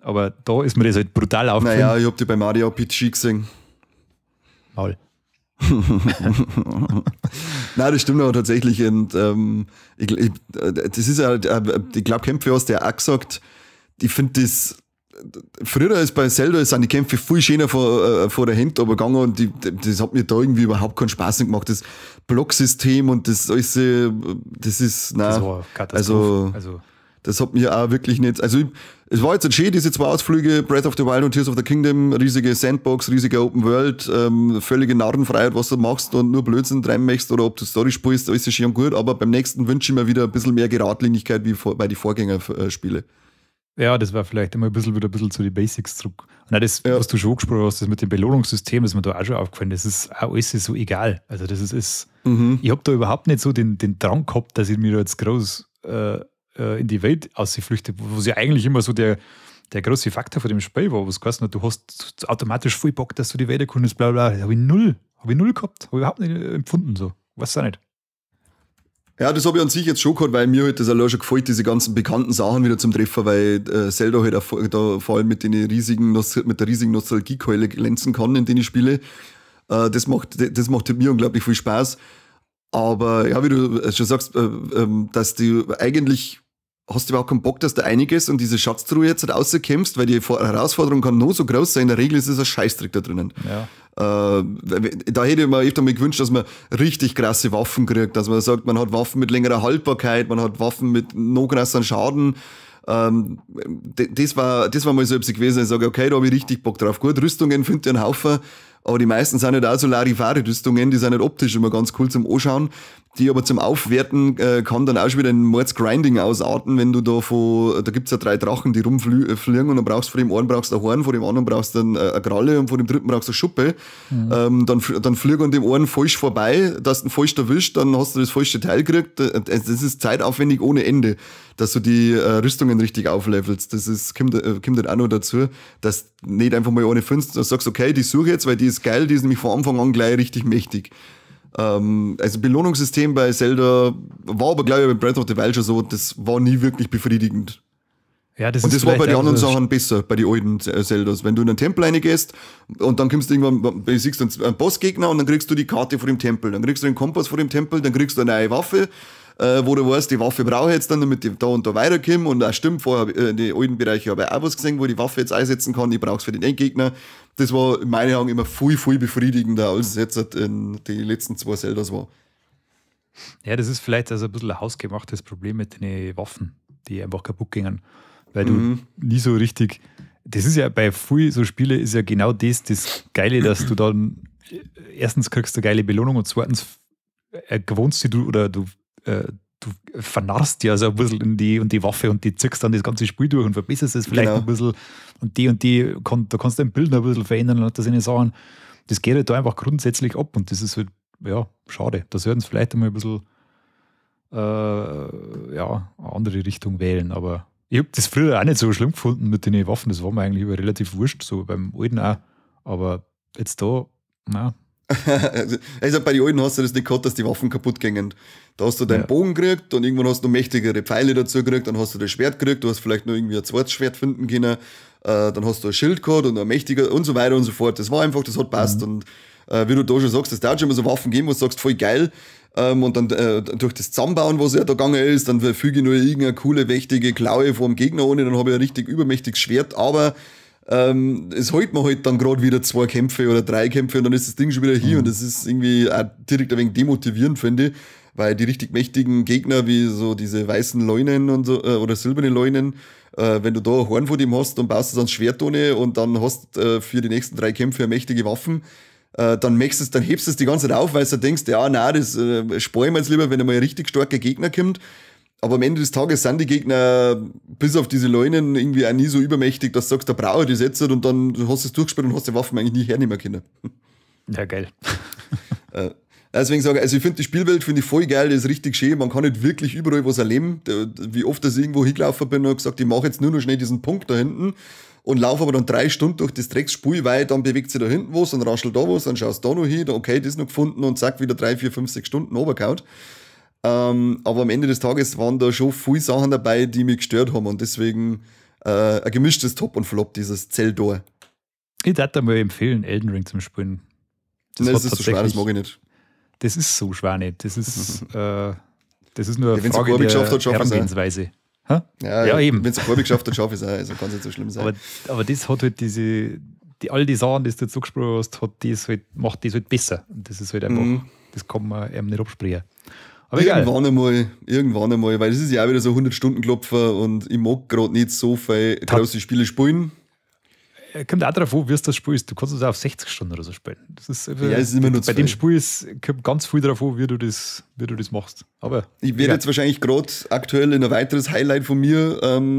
A: aber da ist mir das halt brutal aufgefallen.
B: Naja, ich habe die bei Mario RPG gesehen.
A: Maul.
B: Nein, das stimmt aber tatsächlich und das ist halt, ich glaube, Kämpfe hast du ja auch gesagt, ich finde das, früher ist bei Zelda sind die Kämpfe viel schöner vor der Hand aber gegangen und das hat mir da irgendwie überhaupt keinen Spaß gemacht. Das Blocksystem und das alles, das ist, nein.
A: Das war Katastrophe. Also
B: das hat mir auch wirklich nicht, also es war jetzt ein schön, diese 2 Ausflüge, Breath of the Wild und Tears of the Kingdom, riesige Sandbox, riesige Open World, völlige Narrenfreiheit, was du machst und nur Blödsinn treiben möchtest oder ob du Story spielst, alles ist schön und gut, aber beim nächsten wünsche ich mir wieder ein bisschen mehr Geradlinigkeit wie bei den Vorgängerspiele.
A: Ja, das war vielleicht immer wieder ein bisschen zu den Basics zurück. Und auch das, was du schon angesprochen hast, das mit dem Belohnungssystem, das ist mir da auch schon aufgefallen, das ist auch alles so egal. Also das ist ich habe da überhaupt nicht so den Drang gehabt, dass ich mir da jetzt groß in die Welt ausflüchte, wo es ja eigentlich immer so der große Faktor von dem Spiel war, was geheißen hat, du hast automatisch voll Bock, dass du die Welt erkundest, bla bla. Habe ich null gehabt, habe ich überhaupt nicht empfunden so. Weiß auch nicht.
B: Ja, das habe ich an sich jetzt schon gehabt, weil mir halt das allein schon gefällt, diese ganzen bekannten Sachen wieder zum Treffen, weil Zelda halt auch da vor allem mit der riesigen Nostalgiekeule glänzen kann, in denen ich spiele. Das macht mir unglaublich viel Spaß. Aber ja, wie du schon sagst, dass du eigentlich hast du überhaupt keinen Bock, dass du einiges und diese Schatztruhe jetzt halt rauskämpfst, weil die Herausforderung kann nur so groß sein. In der Regel ist es ein Scheißdreck da drinnen. Ja. Da hätte ich mir öfter mal gewünscht, dass man richtig krasse Waffen kriegt, dass man sagt, man hat Waffen mit längerer Haltbarkeit, man hat Waffen mit noch krasseren Schaden. Das war mal so etwas gewesen, ich sage, okay, da habe ich richtig Bock drauf. Gut, Rüstungen findet ihr einen Haufen, aber die meisten sind halt auch so Larifari-Rüstungen, die sind halt optisch immer ganz cool zum Anschauen. Die aber zum Aufwerten kann dann auch schon wieder ein Mordsgrinding ausarten, wenn du da gibt's ja 3 Drachen, die rumfliegen und dann brauchst du von dem einen brauchst du ein Horn, von dem anderen brauchst du eine Kralle und von dem dritten brauchst du eine Schuppe. Dann fliegen an dem einen falsch vorbei, dass du ihn falsch erwischt, dann hast du das falsche Teil gekriegt. Das ist zeitaufwendig ohne Ende, dass du die Rüstungen richtig auflevelst. Kommt dann auch noch dazu, dass du nicht einfach mal eine findest, dass du sagst, okay, die suche ich jetzt, weil die ist geil, die ist nämlich von Anfang an gleich richtig mächtig. Also Belohnungssystem bei Zelda war aber, glaube ich, bei Breath of the Wild schon so, das war nie wirklich befriedigend.
A: Ja, das
B: und das war bei den anderen Sachen besser, bei den alten Zeldas. Wenn du in einen Tempel reingehst und dann kommst du irgendwann, siehst du einen Bossgegner und dann kriegst du die Karte von dem Tempel, dann kriegst du den Kompass von dem Tempel, dann kriegst du eine neue Waffe, wo du weißt, die Waffe brauche ich jetzt dann, damit ich da und da weiterkomme. Und auch stimmt, vorher in den alten Bereichen habe ich auch was gesehen, wo ich die Waffe jetzt einsetzen kann, ich brauche es für den Endgegner. Das war in meinen Augen immer viel, viel befriedigender, als es jetzt in die letzten 2 Zeldas war.
A: Ja, das ist vielleicht also ein bisschen ein hausgemachtes Problem mit den Waffen, die einfach kaputt gingen. Weil du nie so richtig. Das ist ja bei viel so Spiele ist ja genau das Geile, dass du dann erstens kriegst du eine geile Belohnung und zweitens gewohnst du oder du vernarrst ja so ein bisschen in die Waffe und die ziehst dann das ganze Spiel durch und verbesserst es vielleicht ein bisschen und da kannst du dein Bild noch ein bisschen verändern und das sind Sachen, das geht halt da einfach grundsätzlich ab und das ist halt, ja, schade. Da sollten sie vielleicht einmal ein bisschen eine andere Richtung wählen, aber ich habe das früher auch nicht so schlimm gefunden mit den Waffen, das war mir eigentlich immer relativ wurscht, so beim Alten auch, aber jetzt da, na.
B: Also bei den Alten hast du das nicht gehabt, dass die Waffen kaputt gingen. Da hast du deinen Bogen gekriegt und irgendwann hast du mächtigere Pfeile dazu gekriegt, dann hast du das Schwert gekriegt, du hast vielleicht noch irgendwie ein zweites Schwert finden können, dann hast du ein Schild gehabt und ein mächtiger und so weiter und so fort. Das war einfach, das hat passt und wie du da schon sagst, das darf schon immer so Waffen geben, wo du sagst, voll geil. Und dann durch das Zusammenbauen, was ja da gegangen ist, dann füge ich nur irgendeine coole, mächtige Klaue vor dem Gegner ohne, dann habe ich ein richtig übermächtiges Schwert, aber es hält mir halt dann gerade wieder 2 Kämpfe oder 3 Kämpfe und dann ist das Ding schon wieder hier und das ist irgendwie auch direkt ein wenig demotivierend, finde ich, weil die richtig mächtigen Gegner, wie so diese weißen Leunen und so, oder silberne Leunen, wenn du da ein Horn vor dem hast, dann baust du dann Schwert ohne und dann hast für die nächsten 3 Kämpfe mächtige Waffen, dann hebst du es die ganze Zeit auf, weil du denkst, ja, nein, das spare ich mir jetzt lieber, wenn einmal ein richtig starker Gegner kommt. Aber am Ende des Tages sind die Gegner bis auf diese Leunen irgendwie auch nie so übermächtig, dass du sagst, da brauche ich das jetzt und dann hast du es durchgespielt und hast die Waffen eigentlich nie hernehmen können.
A: Ja, geil.
B: Deswegen sage ich, also ich finde die Spielwelt finde ich voll geil, die ist richtig schön, man kann nicht wirklich überall was erleben. Wie oft ich irgendwo hingelaufen bin und gesagt, ich mache jetzt nur noch schnell diesen Punkt da hinten und laufe aber dann 3 Stunden durch das Drecksspiel, weil dann bewegt sich da hinten was und raschelt da was, dann schaust du da noch hin, okay, das noch gefunden und zack, wieder 3, 4, 5, 6 Stunden runtergehauen. Aber am Ende des Tages waren da schon viele Sachen dabei, die mich gestört haben und deswegen ein gemischtes Top und Flop, dieses Zelda.
A: Ich würde mal empfehlen, Elden Ring zum Spielen.
B: Das ist so schwer, das mag ich nicht.
A: Das ist so schwer nicht. Das ist nur eine
B: Frage
A: der Herangehensweise.
B: Ja,
A: eben.
B: Wenn es ein Korbi geschafft hat, schaffe ich es auch. Also kann es nicht so schlimm sein.
A: Aber das hat halt all die Sachen, die du jetzt angesprochen hast, macht das halt besser. Und das ist halt einfach, das kann man eben nicht absprechen. Aber
B: irgendwann einmal, weil das ist ja auch wieder so 100-Stunden-Klopfer und ich mag gerade nicht so viel große Spiele spielen.
A: Kommt auch darauf an, wie du das spielst. Du kannst es auch auf 60 Stunden oder so spielen. Das ist einfach,
B: es ist immer nur
A: bei dem Spiel kommt ganz viel darauf an, wie du das machst. Aber
B: ich werde jetzt wahrscheinlich gerade aktuell in ein weiteres Highlight von mir,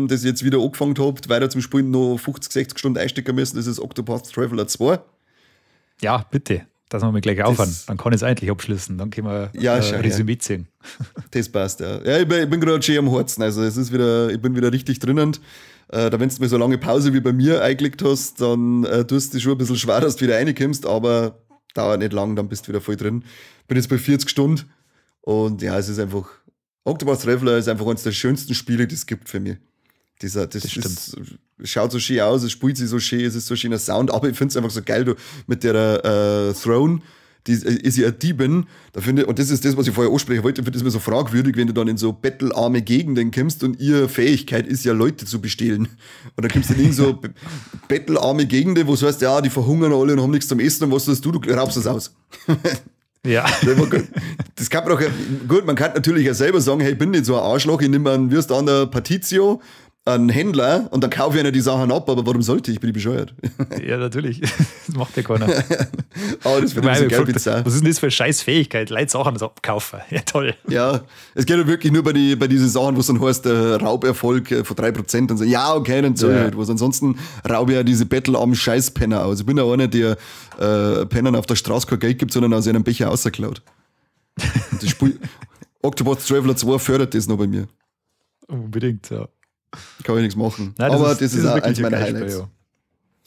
B: das ich jetzt wieder angefangen habe, weiter zum Spielen noch 50, 60 Stunden einstecken müssen. Das ist Octopath Traveler 2.
A: Ja, bitte. Das machen wir gleich aufhören. Dann kann ich es endlich abschließen. Dann können wir Resümee ziehen.
B: Das passt, ja. Ja, ich bin gerade schön am Herzen. Also ich bin wieder richtig drinnen. Wenn du mir so lange Pause wie bei mir eingelegt hast, dann tust du schon ein bisschen schwer, dass du wieder reinkommst, aber dauert nicht lang, dann bist du wieder voll drin. Bin jetzt bei 40 Stunden und ja, es ist einfach, Octopath Traveler ist einfach eines der schönsten Spiele, die es gibt für mich. Das schaut so schön aus, es spielt sich so schön, es ist so schöner Sound, aber ich finde es einfach so geil, du, mit der Throne, die ist ja eine Diebin, und das ist das, was ich vorher ansprechen wollte, finde das mir so fragwürdig, wenn du dann in so bettelarme Gegenden kommst und ihre Fähigkeit ist ja, Leute zu bestehlen. Und dann kommst du in so bettelarme Gegenden, wo es heißt, ja, die verhungern alle und haben nichts zum Essen und was tust du raubst das aus.
A: Ja.
B: Das kann man doch, gut, man kann natürlich ja selber sagen, hey, ich bin nicht so ein Arschloch, ich nehme einen Würst an der Partitio, einen Händler und dann kaufe ich einer die Sachen ab, aber warum sollte ich? Bin ich bescheuert?
A: Ja, natürlich. Das macht ja keiner.
B: Aber das finde ich so geil bizarr.
A: Was ist denn das für eine scheiß Fähigkeit? Leute Sachen abkaufen. Ja, toll.
B: Ja, es geht ja wirklich nur bei diesen Sachen, wo es dann heißt, Rauberfolg von 3% und so. Ja, okay, dann zahl ich halt was. Ansonsten raube ich ja diese bettelarmen Scheißpenner aus. Ich bin ja einer, der Pennern auf der Straße kein Geld gibt, sondern aus einem Becher rausklaut. Und das Spiel Octopath Traveler 2 fördert das noch bei mir.
A: Unbedingt, ja.
B: Kann ich nichts machen.
A: Nein,
B: aber das ist auch eins meiner Highlights.
A: Spiel,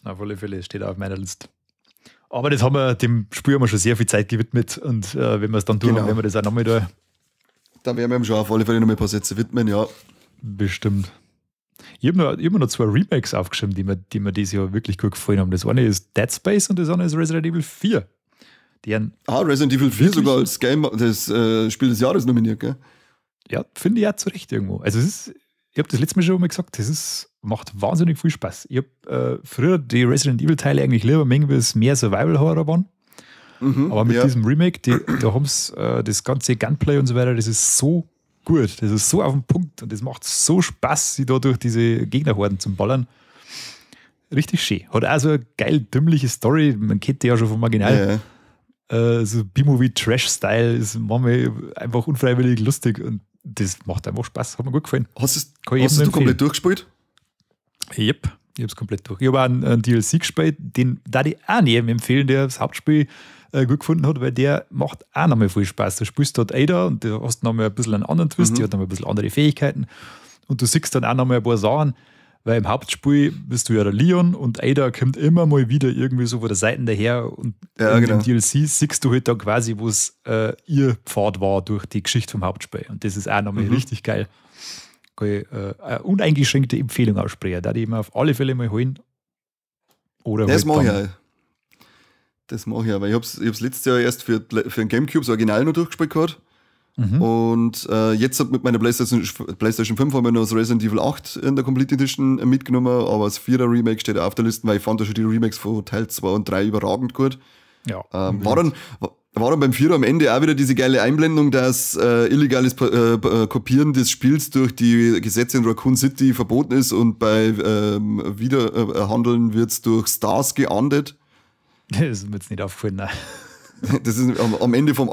A: ja. Auf alle Fälle steht auch auf meiner Liste. Aber dem Spiel haben wir schon sehr viel Zeit gewidmet und wenn wir es dann tun, werden wir das auch nochmal da.
B: Da werden wir ihm schon auf alle Fälle noch mal ein paar Sätze widmen, ja.
A: Bestimmt. Ich hab mir noch 2 Remakes aufgeschrieben, die mir dieses Jahr wirklich gut gefallen haben. Das eine ist Dead Space und das andere ist Resident Evil 4.
B: Resident Evil 4 sogar als das Spiel des Jahres nominiert, gell?
A: Ja, finde ich auch zu Recht irgendwo. Also ich habe das letzte Mal schon mal gesagt, macht wahnsinnig viel Spaß. Ich habe früher die Resident Evil Teile eigentlich lieber mengen, weil es mehr Survival-Horror waren. Aber mit diesem Remake, da haben sie das ganze Gunplay und so weiter, das ist so gut, das ist so auf den Punkt und das macht so Spaß, sie da durch diese Gegnerhorden zu ballern. Richtig schön. Hat auch so eine geil dümmliche Story, man kennt die ja schon vom Original. So B-Movie-Trash-Style ist manchmal einfach unfreiwillig lustig und das macht einfach Spaß, hat mir gut gefallen.
B: Hast du komplett durchgespielt?
A: Yep, ich habe es komplett durch. Ich habe auch einen DLC gespielt, den darf ich auch nicht empfehlen, der das Hauptspiel gut gefunden hat, weil der macht auch nochmal viel Spaß. Du spielst dort Ada und du hast nochmal ein bisschen einen anderen Twist, die hat nochmal ein bisschen andere Fähigkeiten und du siehst dann auch nochmal ein paar Sachen, weil im Hauptspiel bist du ja der Leon und Ada kommt immer mal wieder irgendwie so von der Seite daher und im DLC siehst du halt da quasi, wo es ihr Pfad war durch die Geschichte vom Hauptspiel und das ist auch nochmal richtig geil. Kann ich eine uneingeschränkte Empfehlung aussprechen, da die ich mir auf alle Fälle mal holen. Oder
B: das
A: halt
B: mache ich. Das mache ich, aber ich hab's letztes Jahr erst für ein Gamecube das Original noch durchgespielt gehabt. Und jetzt mit meiner PlayStation 5 haben wir noch das Resident Evil 8 in der Complete Edition mitgenommen, aber das 4er Remake steht auf der Liste, weil ich fand da schon die Remakes von Teil 2 und 3 überragend gut.
A: Ja,
B: war dann beim 4er am Ende auch wieder diese geile Einblendung, dass illegales Kopieren des Spiels durch die Gesetze in Raccoon City verboten ist und bei Wiederhandeln wird es durch Stars geahndet.
A: Das ist mir jetzt nicht aufgefallen, nein.
B: Das ist am Ende vom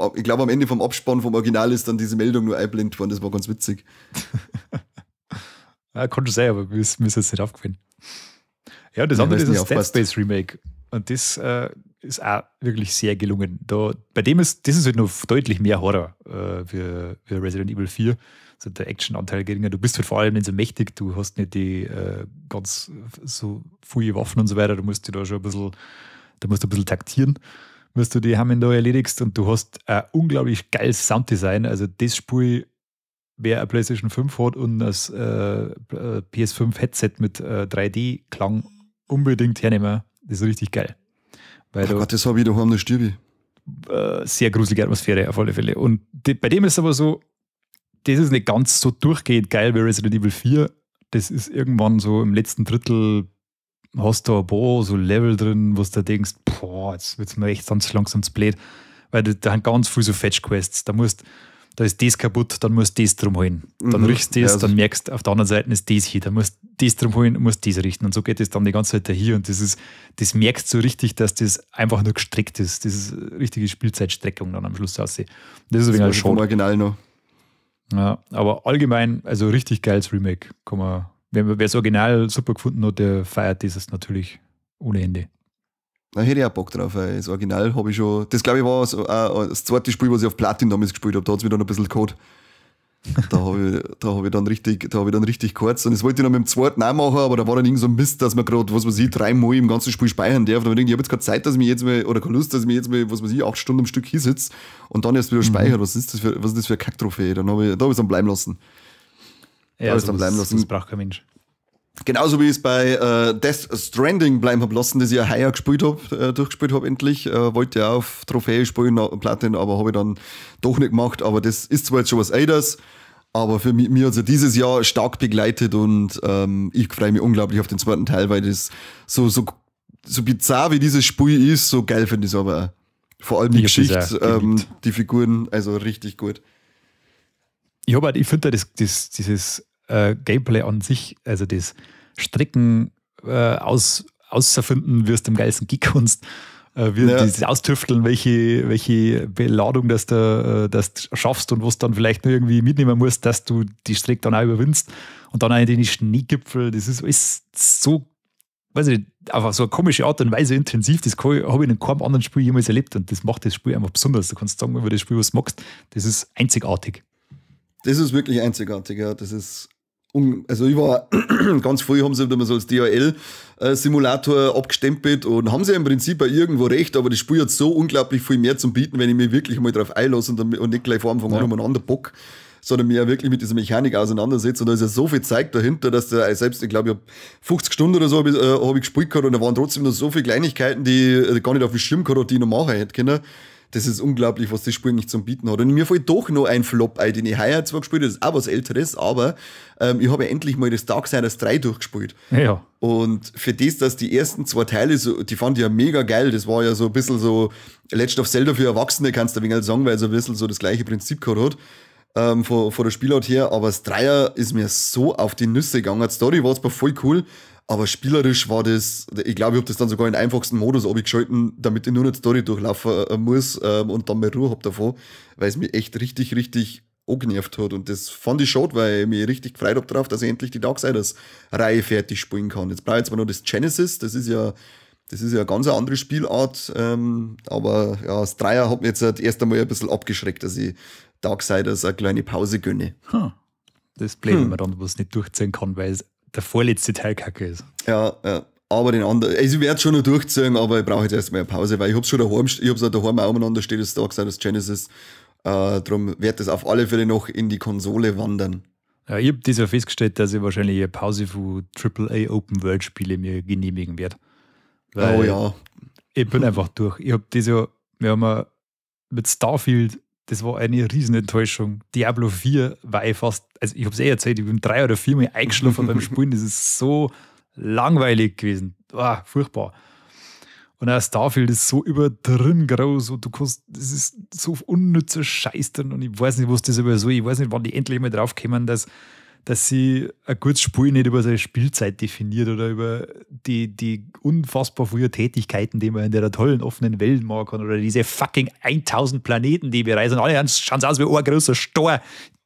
B: Abspann vom Original ist dann diese Meldung nur einblendet worden, das war ganz witzig.
A: Ja, kann schon sein, aber mir ist jetzt nicht aufgefallen. Ja, das andere ist das Dead Space Remake. Und das ist auch wirklich sehr gelungen. Das ist halt noch deutlich mehr Horror für Resident Evil 4. Also der Action-Anteil geringer. Du bist halt vor allem nicht so mächtig, du hast nicht die ganz so viele Waffen und so weiter. Du musst da schon ein bisschen taktieren, was du die Hammen da erledigst. Und du hast ein unglaublich geiles Sounddesign. Also das Spiel, wer eine PlayStation 5 hat und das PS5-Headset mit 3D-Klang unbedingt hernehmen. Das ist richtig geil. Weil
B: Gott, das habe ich daheim, da stirb ich.
A: Sehr gruselige Atmosphäre auf alle Fälle. Und bei dem ist es aber so, das ist nicht ganz so durchgehend geil wie Resident Evil 4. Das ist irgendwann so im letzten Drittel, hast du ein paar so Level drin, wo du denkst, boah, jetzt wird es mir echt ganz langsam zu blöd. Weil da haben ganz viele so Fetch-Quests. Da ist das kaputt, dann musst du das drum holen. Dann riechst du das, dann merkst du, auf der anderen Seite ist das hier. Dann musst du das drum holen, musst das richten. Und so geht es dann die ganze Zeit dahin. Und das merkst du so richtig, dass das einfach nur gestreckt ist. Das ist eine richtige Spielzeitstreckung dann am Schluss aussieht. Das ist ein wenig
B: schon original noch.
A: Ja, aber allgemein, also richtig geiles Remake. Wer das Original super gefunden hat, der feiert dieses natürlich ohne Ende.
B: Da hätte ich auch Bock drauf, weil das Original habe ich schon. Das glaube ich war so, das zweite Spiel, was ich auf Platin damals gespielt habe. Da hat es mir dann ein bisschen Code. Da habe ich dann richtig kurz. Und das wollte ich noch mit dem zweiten auch machen, aber da war dann irgend so ein Mist, dass man gerade, was weiß ich, 3 Mal im ganzen Spiel speichern darf. Da habe ich habe jetzt keine Zeit, dass ich mich jetzt mal, oder keine Lust, dass ich mich jetzt mal, was weiß ich, 8 Stunden am Stück hier sitze und dann erst wieder speichert. Was ist das für eine Kack-Trophäe? Da habe ich es dann bleiben lassen.
A: Ja, das braucht kein Mensch.
B: Genauso wie ich es bei Death Stranding bleiben habe lassen, das ich ja heuer durchgespielt habe endlich. Wollte ja auf Trophäe spielen, Platin, aber habe ich dann doch nicht gemacht. Aber das ist zwar jetzt schon was Älteres, aber für mich hat es ja dieses Jahr stark begleitet und ich freue mich unglaublich auf den zweiten Teil, weil das so bizarr wie dieses Spiel ist, so geil finde ich es aber auch. Vor allem die Geschichte, die Figuren, also richtig gut.
A: Ich finde dieses Gameplay an sich, also das Strecken auserfinden, wirst du am geilsten Geek-Kunst, dieses Austüfteln, welche Beladung das du schaffst und was dann vielleicht nur irgendwie mitnehmen musst, dass du die Strecke dann auch überwindest und dann auch in den Schneegipfel, das ist alles so, weiß ich nicht, einfach so eine komische Art und Weise intensiv, das habe ich in keinem anderen Spiel jemals erlebt und das macht das Spiel einfach besonders. Du kannst sagen, über das Spiel, was du magst, das ist einzigartig.
B: Das ist wirklich einzigartig, ja. Das ist also ich war ganz früh, haben sie immer so als DHL-Simulator abgestempelt und haben sie im Prinzip auch irgendwo recht, aber das Spiel hat so unglaublich viel mehr zum Bieten, wenn ich mich wirklich mal drauf einlasse und nicht gleich vor Anfang an umeinander bock, sondern mich ja wirklich mit dieser Mechanik auseinandersetze und da ist ja so viel Zeug dahinter, dass da selbst, ich glaube, ich habe 50 Stunden oder so hab ich gespielt gehabt und da waren trotzdem noch so viele Kleinigkeiten, die gar nicht auf dem Schirm gehabt, die ich noch machen hätte können. Das ist unglaublich, was das Spiel nicht zum Bieten hat. Und mir fällt doch noch ein Flop ein, den ich heuer zwar gespielt habe, das ist auch was Älteres, aber ich habe ja endlich mal das Darksiders 3 durchgespielt.
A: Ja.
B: Und für das, dass die ersten 2 Teile, die fand ich ja mega geil, das war ja so ein bisschen so Legend of Zelda für Erwachsene, kannst du ein wenig sagen, weil es ein bisschen so das gleiche Prinzip gehabt hat, von der Spielart her, aber das Dreier ist mir so auf die Nüsse gegangen. Die Story war zwar voll cool, aber spielerisch war das, ich glaube, ich habe das dann sogar in den einfachsten Modus abgeschalten, damit ich nur nicht die Story durchlaufen muss und dann mehr Ruhe habe davon, weil es mich echt richtig, richtig angenervt hat. Und das fand ich schade, weil ich mich richtig gefreut habe drauf, dass ich endlich die Darksiders-Reihe fertig spielen kann. Jetzt brauche ich zwar noch das Genesis, das ist ja eine ganz andere Spielart, aber ja, das Dreier hat mich jetzt erst einmal ein bisschen abgeschreckt, dass ich Darksiders eine kleine Pause gönne.
A: Das bleibt mir dann, was nicht durchziehen kann, weil es der vorletzte Teil kacke ist.
B: Ja, aber den anderen, also ich werde es schon noch durchziehen, aber ich brauche jetzt erstmal eine Pause, weil ich habe es schon daheim, auch umeinander steht, das Darksiders Genesis. Darum wird es auf alle Fälle noch in die Konsole wandern.
A: Ja, ich habe das ja festgestellt, dass ich wahrscheinlich eine Pause von AAA Open World Spiele mir genehmigen werde.
B: Oh ja.
A: Ich bin einfach durch. Wir haben mit Starfield, das war eine riesen Enttäuschung. Diablo 4 war ich fast, also ich habe es erzählt, ich bin 3 oder 4 Mal eingeschlafen beim Spielen. Das ist so langweilig gewesen. Furchtbar. Und auch Starfield ist so übertrieben groß und das ist so unnützer Scheiß drin und ich weiß nicht, was das über so, ich weiß nicht, wann die endlich mal drauf kommen, dass sie ein gutes Spiel nicht über seine Spielzeit definiert oder über die unfassbar vielen Tätigkeiten, die man in der tollen offenen Welt machen kann oder diese fucking 1000 Planeten, die wir reisen. Alle schauen aus wie ein großer Stor.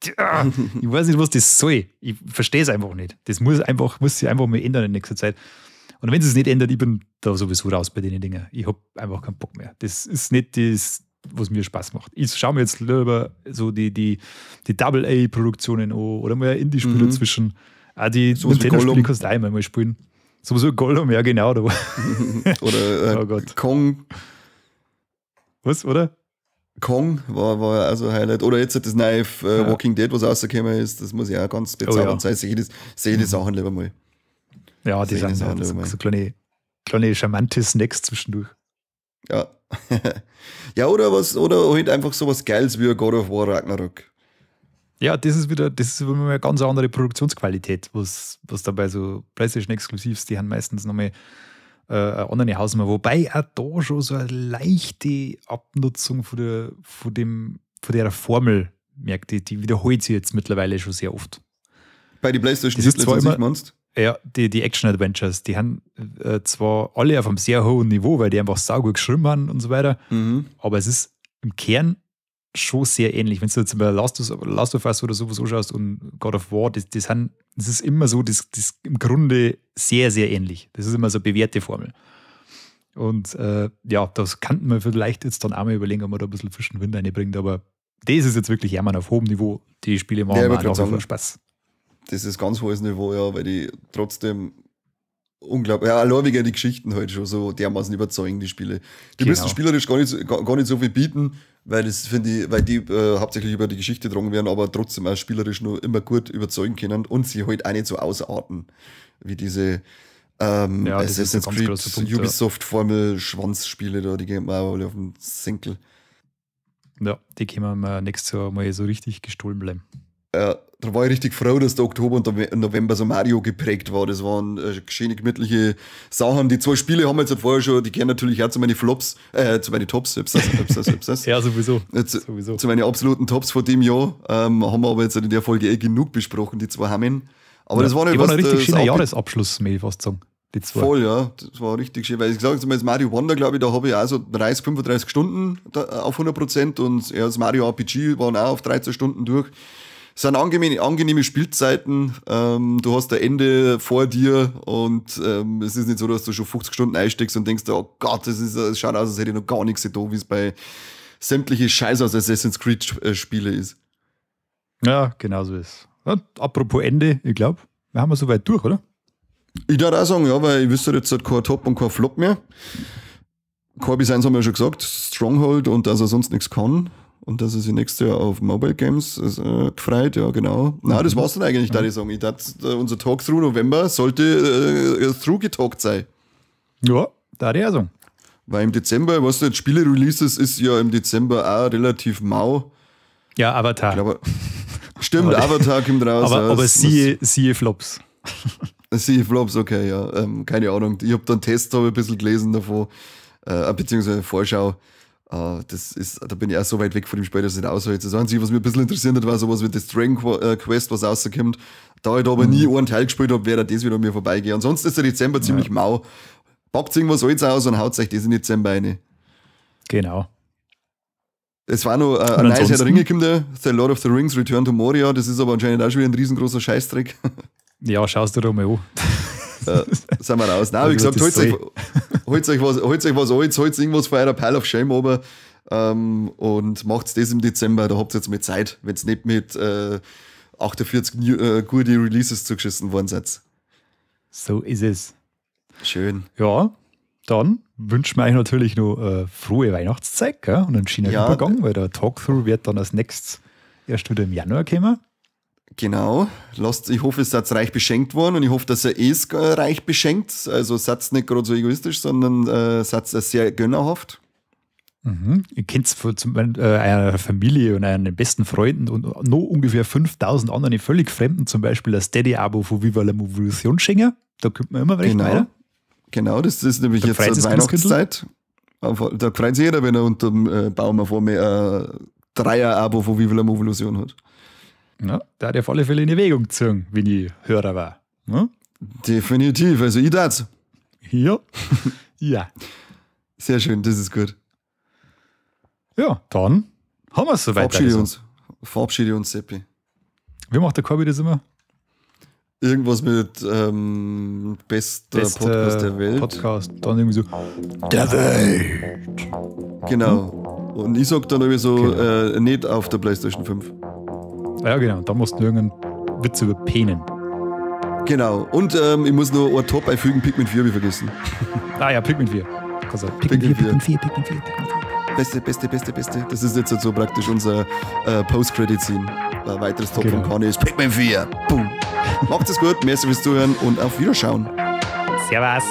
A: Ich weiß nicht, was das soll. Ich verstehe es einfach nicht. Das muss sich einfach mal ändern in nächster Zeit. Und wenn es nicht ändert, ich bin da sowieso raus bei den Dingen. Ich habe einfach keinen Bock mehr. Das ist nicht das, was mir Spaß macht. Ich schaue mir jetzt lieber so die Double-A-Produktionen an oder mal ein Indie-Spiel dazwischen. Auch die Nintendo-Spiele kannst du einmal spielen. Sowieso Gollum, ja genau. Da
B: oder
A: oh Gott.
B: Kong.
A: Was, oder?
B: Kong war ja auch so ein Highlight. Oder jetzt das neue Walking Dead, was rausgekommen ist. Das muss ja auch ganz bezaubernd sein. Sehe die Sachen lieber mal.
A: Ja, die sind so kleine charmante Snacks zwischendurch.
B: Ja. Ja, oder halt einfach sowas Geiles wie God of War Ragnarok.
A: Ja, das ist wieder mal eine ganz andere Produktionsqualität, was da bei so PlayStation Exclusives, die haben meistens nochmal eine andere Hausnummer. Wobei auch da schon so eine leichte Abnutzung von der Formel merkt, die wiederholt sich jetzt mittlerweile schon sehr oft.
B: Bei den PlayStation
A: Das ist zwar immer,
B: meinst?
A: ja, die Action-Adventures, die haben zwar alle auf einem sehr hohen Niveau, weil die einfach saugut geschrieben haben und so weiter, aber es ist im Kern schon sehr ähnlich. Wenn du jetzt bei Last of Us oder sowas anschaust und God of War, das ist immer so, das im Grunde sehr, sehr ähnlich. Das ist immer so eine bewährte Formel. Und ja, das kann man vielleicht jetzt dann auch mal überlegen, ob man da ein bisschen frischen Wind reinbringt, aber das ist jetzt wirklich einmal auf hohem Niveau. Die Spiele machen
B: Ja,
A: auch nach wie vor Spaß.
B: Das ist ganz hohes Niveau, ja, weil die trotzdem unglaublich, ja, allein wegen die Geschichten halt schon so dermaßen überzeugen, die Spiele. Die müssen spielerisch gar nicht so viel bieten, weil die hauptsächlich über die Geschichte getragen werden, aber trotzdem auch spielerisch nur immer gut überzeugen können und sie halt auch nicht so ausarten, wie diese Assassin's Creed, Punkt, Ubisoft-Formel, Schwanzspiele da, die gehen mir auch alle auf den Senkel.
A: Ja, die können wir nächstes Jahr mal so richtig gestohlen bleiben.
B: Da war ich richtig froh, dass der Oktober und der November so Mario geprägt war. Das waren schöne, gemütliche Sachen. Die 2 Spiele haben wir jetzt vorher schon, die gehören natürlich auch zu meinen Flops, zu meinen Tops.
A: Ja, sowieso.
B: Zu meinen absoluten Tops von dem Jahr. Haben wir aber jetzt in der Folge genug besprochen, die 2 Hamen. Aber das war nicht
A: ein richtig schöner Jahresabschluss, may ich fast sagen. Die 2.
B: Voll, ja. Das war richtig schön. Weil ich sage jetzt mal, das Mario Wonder, glaube ich, da habe ich auch so 30, 35 Stunden auf 100% und das Mario RPG waren auch auf 13 Stunden durch. Es sind angenehme Spielzeiten. Du hast ein Ende vor dir und es ist nicht so, dass du schon 50 Stunden einsteckst und denkst, oh Gott, es schaut aus, als hätte ich noch gar nichts getan, wie es bei sämtliche Scheiß aus Assassin's Creed Spiele ist.
A: Ja, genau so ist. Ja, apropos Ende, ich glaube, wir haben so weit durch, oder?
B: Ich würde auch sagen, ja, weil ich wüsste jetzt kein Top und kein Flop mehr. Corby Sainz haben wir ja schon gesagt, Stronghold und dass er sonst nichts kann. Und dass er sich nächstes Jahr auf Mobile Games gefreut, ja genau. Na, das war's dann eigentlich, da ich sagen. Unser Talk through November sollte through getalkt sein.
A: Ja, da ich auch sagen.
B: Weil im Dezember, was du jetzt Spiele-Releases ist ja im Dezember auch relativ mau.
A: Ja, Avatar.
B: Stimmt, Avatar kommt raus.
A: Aber siehe Flops.
B: Siehe Flops, okay, ja. Keine Ahnung. Ich habe dann Tests ein bisschen gelesen davon, beziehungsweise Vorschau. Da bin ich auch so weit weg von dem Spiel, dass es nicht aushält. Das Einzige, was mich ein bisschen interessiert hat, war sowas wie das Dragon Quest, was rauskommt. Da ich da aber nie einen Teil gespielt habe, wäre das wieder an mir vorbeigehen. Ansonsten ist der Dezember ziemlich mau. Packt irgendwas Altes aus und haut euch das in Dezember rein.
A: Genau.
B: Es war noch ein neues Herr der Ringe kommt, The Lord of the Rings, Return to Moria. Das ist aber anscheinend auch schon wieder ein riesengroßer Scheißdreck.
A: Ja, schaust du da mal an.
B: Sind wir raus. Nein, wie gesagt, holt euch was Altes, holt irgendwas von eurer Pile of Shame ober und macht das im Dezember. Da habt ihr jetzt mal Zeit, wenn es nicht mit 48 gute Releases zugeschissen worden seid.
A: So ist es.
B: Schön.
A: Ja, dann wünschen wir euch natürlich noch frohe Weihnachtszeit, gell? Und einen schönen Übergang, weil der Talkthrough wird dann als nächstes erst wieder im Januar kommen.
B: Genau. Ich hoffe, ihr seid reich beschenkt worden und ich hoffe, dass ihr reich beschenkt. Also seid nicht gerade so egoistisch, sondern seid sehr gönnerhaft.
A: Ihr kennt einer Familie und einen besten Freunden und noch ungefähr 5000 anderen völlig Fremden, zum Beispiel das Steady-Abo von Viva la Movolution schenken. Da kommt man immer recht weiter.
B: Genau, das ist nämlich jetzt Weihnachtszeit. Da freut sich jeder, wenn er unter dem Baum vor mir ein Dreier-Abo von Viva la Movolution hat.
A: Ja, da hat er auf alle Fälle in Erwägung gezogen, wenn ich Hörer war. Ja?
B: Definitiv, also ich das.
A: Ja. Ja.
B: Sehr schön, das ist gut.
A: Ja, dann haben wir es soweit.
B: Verabschiede uns, Seppi.
A: Wie macht der Corby das immer?
B: Irgendwas mit bester Podcast der Welt.
A: Podcast, dann irgendwie so der Welt.
B: Genau. Und ich sag dann irgendwie so, nicht auf der PlayStation 5.
A: Ja, genau. Da musst du irgendeinen Witz über Penen.
B: Genau. Und ich muss noch ein Top einfügen, Pikmin 4 habe ich vergessen.
A: Ah ja, Pikmin 4.
B: Pikmin 4. Beste. Das ist jetzt so praktisch unser Post-Credit-Scene. Ein weiteres Top von Kanye ist Pikmin 4. Boom. Macht es gut, merci fürs Zuhören und auf Wiederschauen.
A: Servus.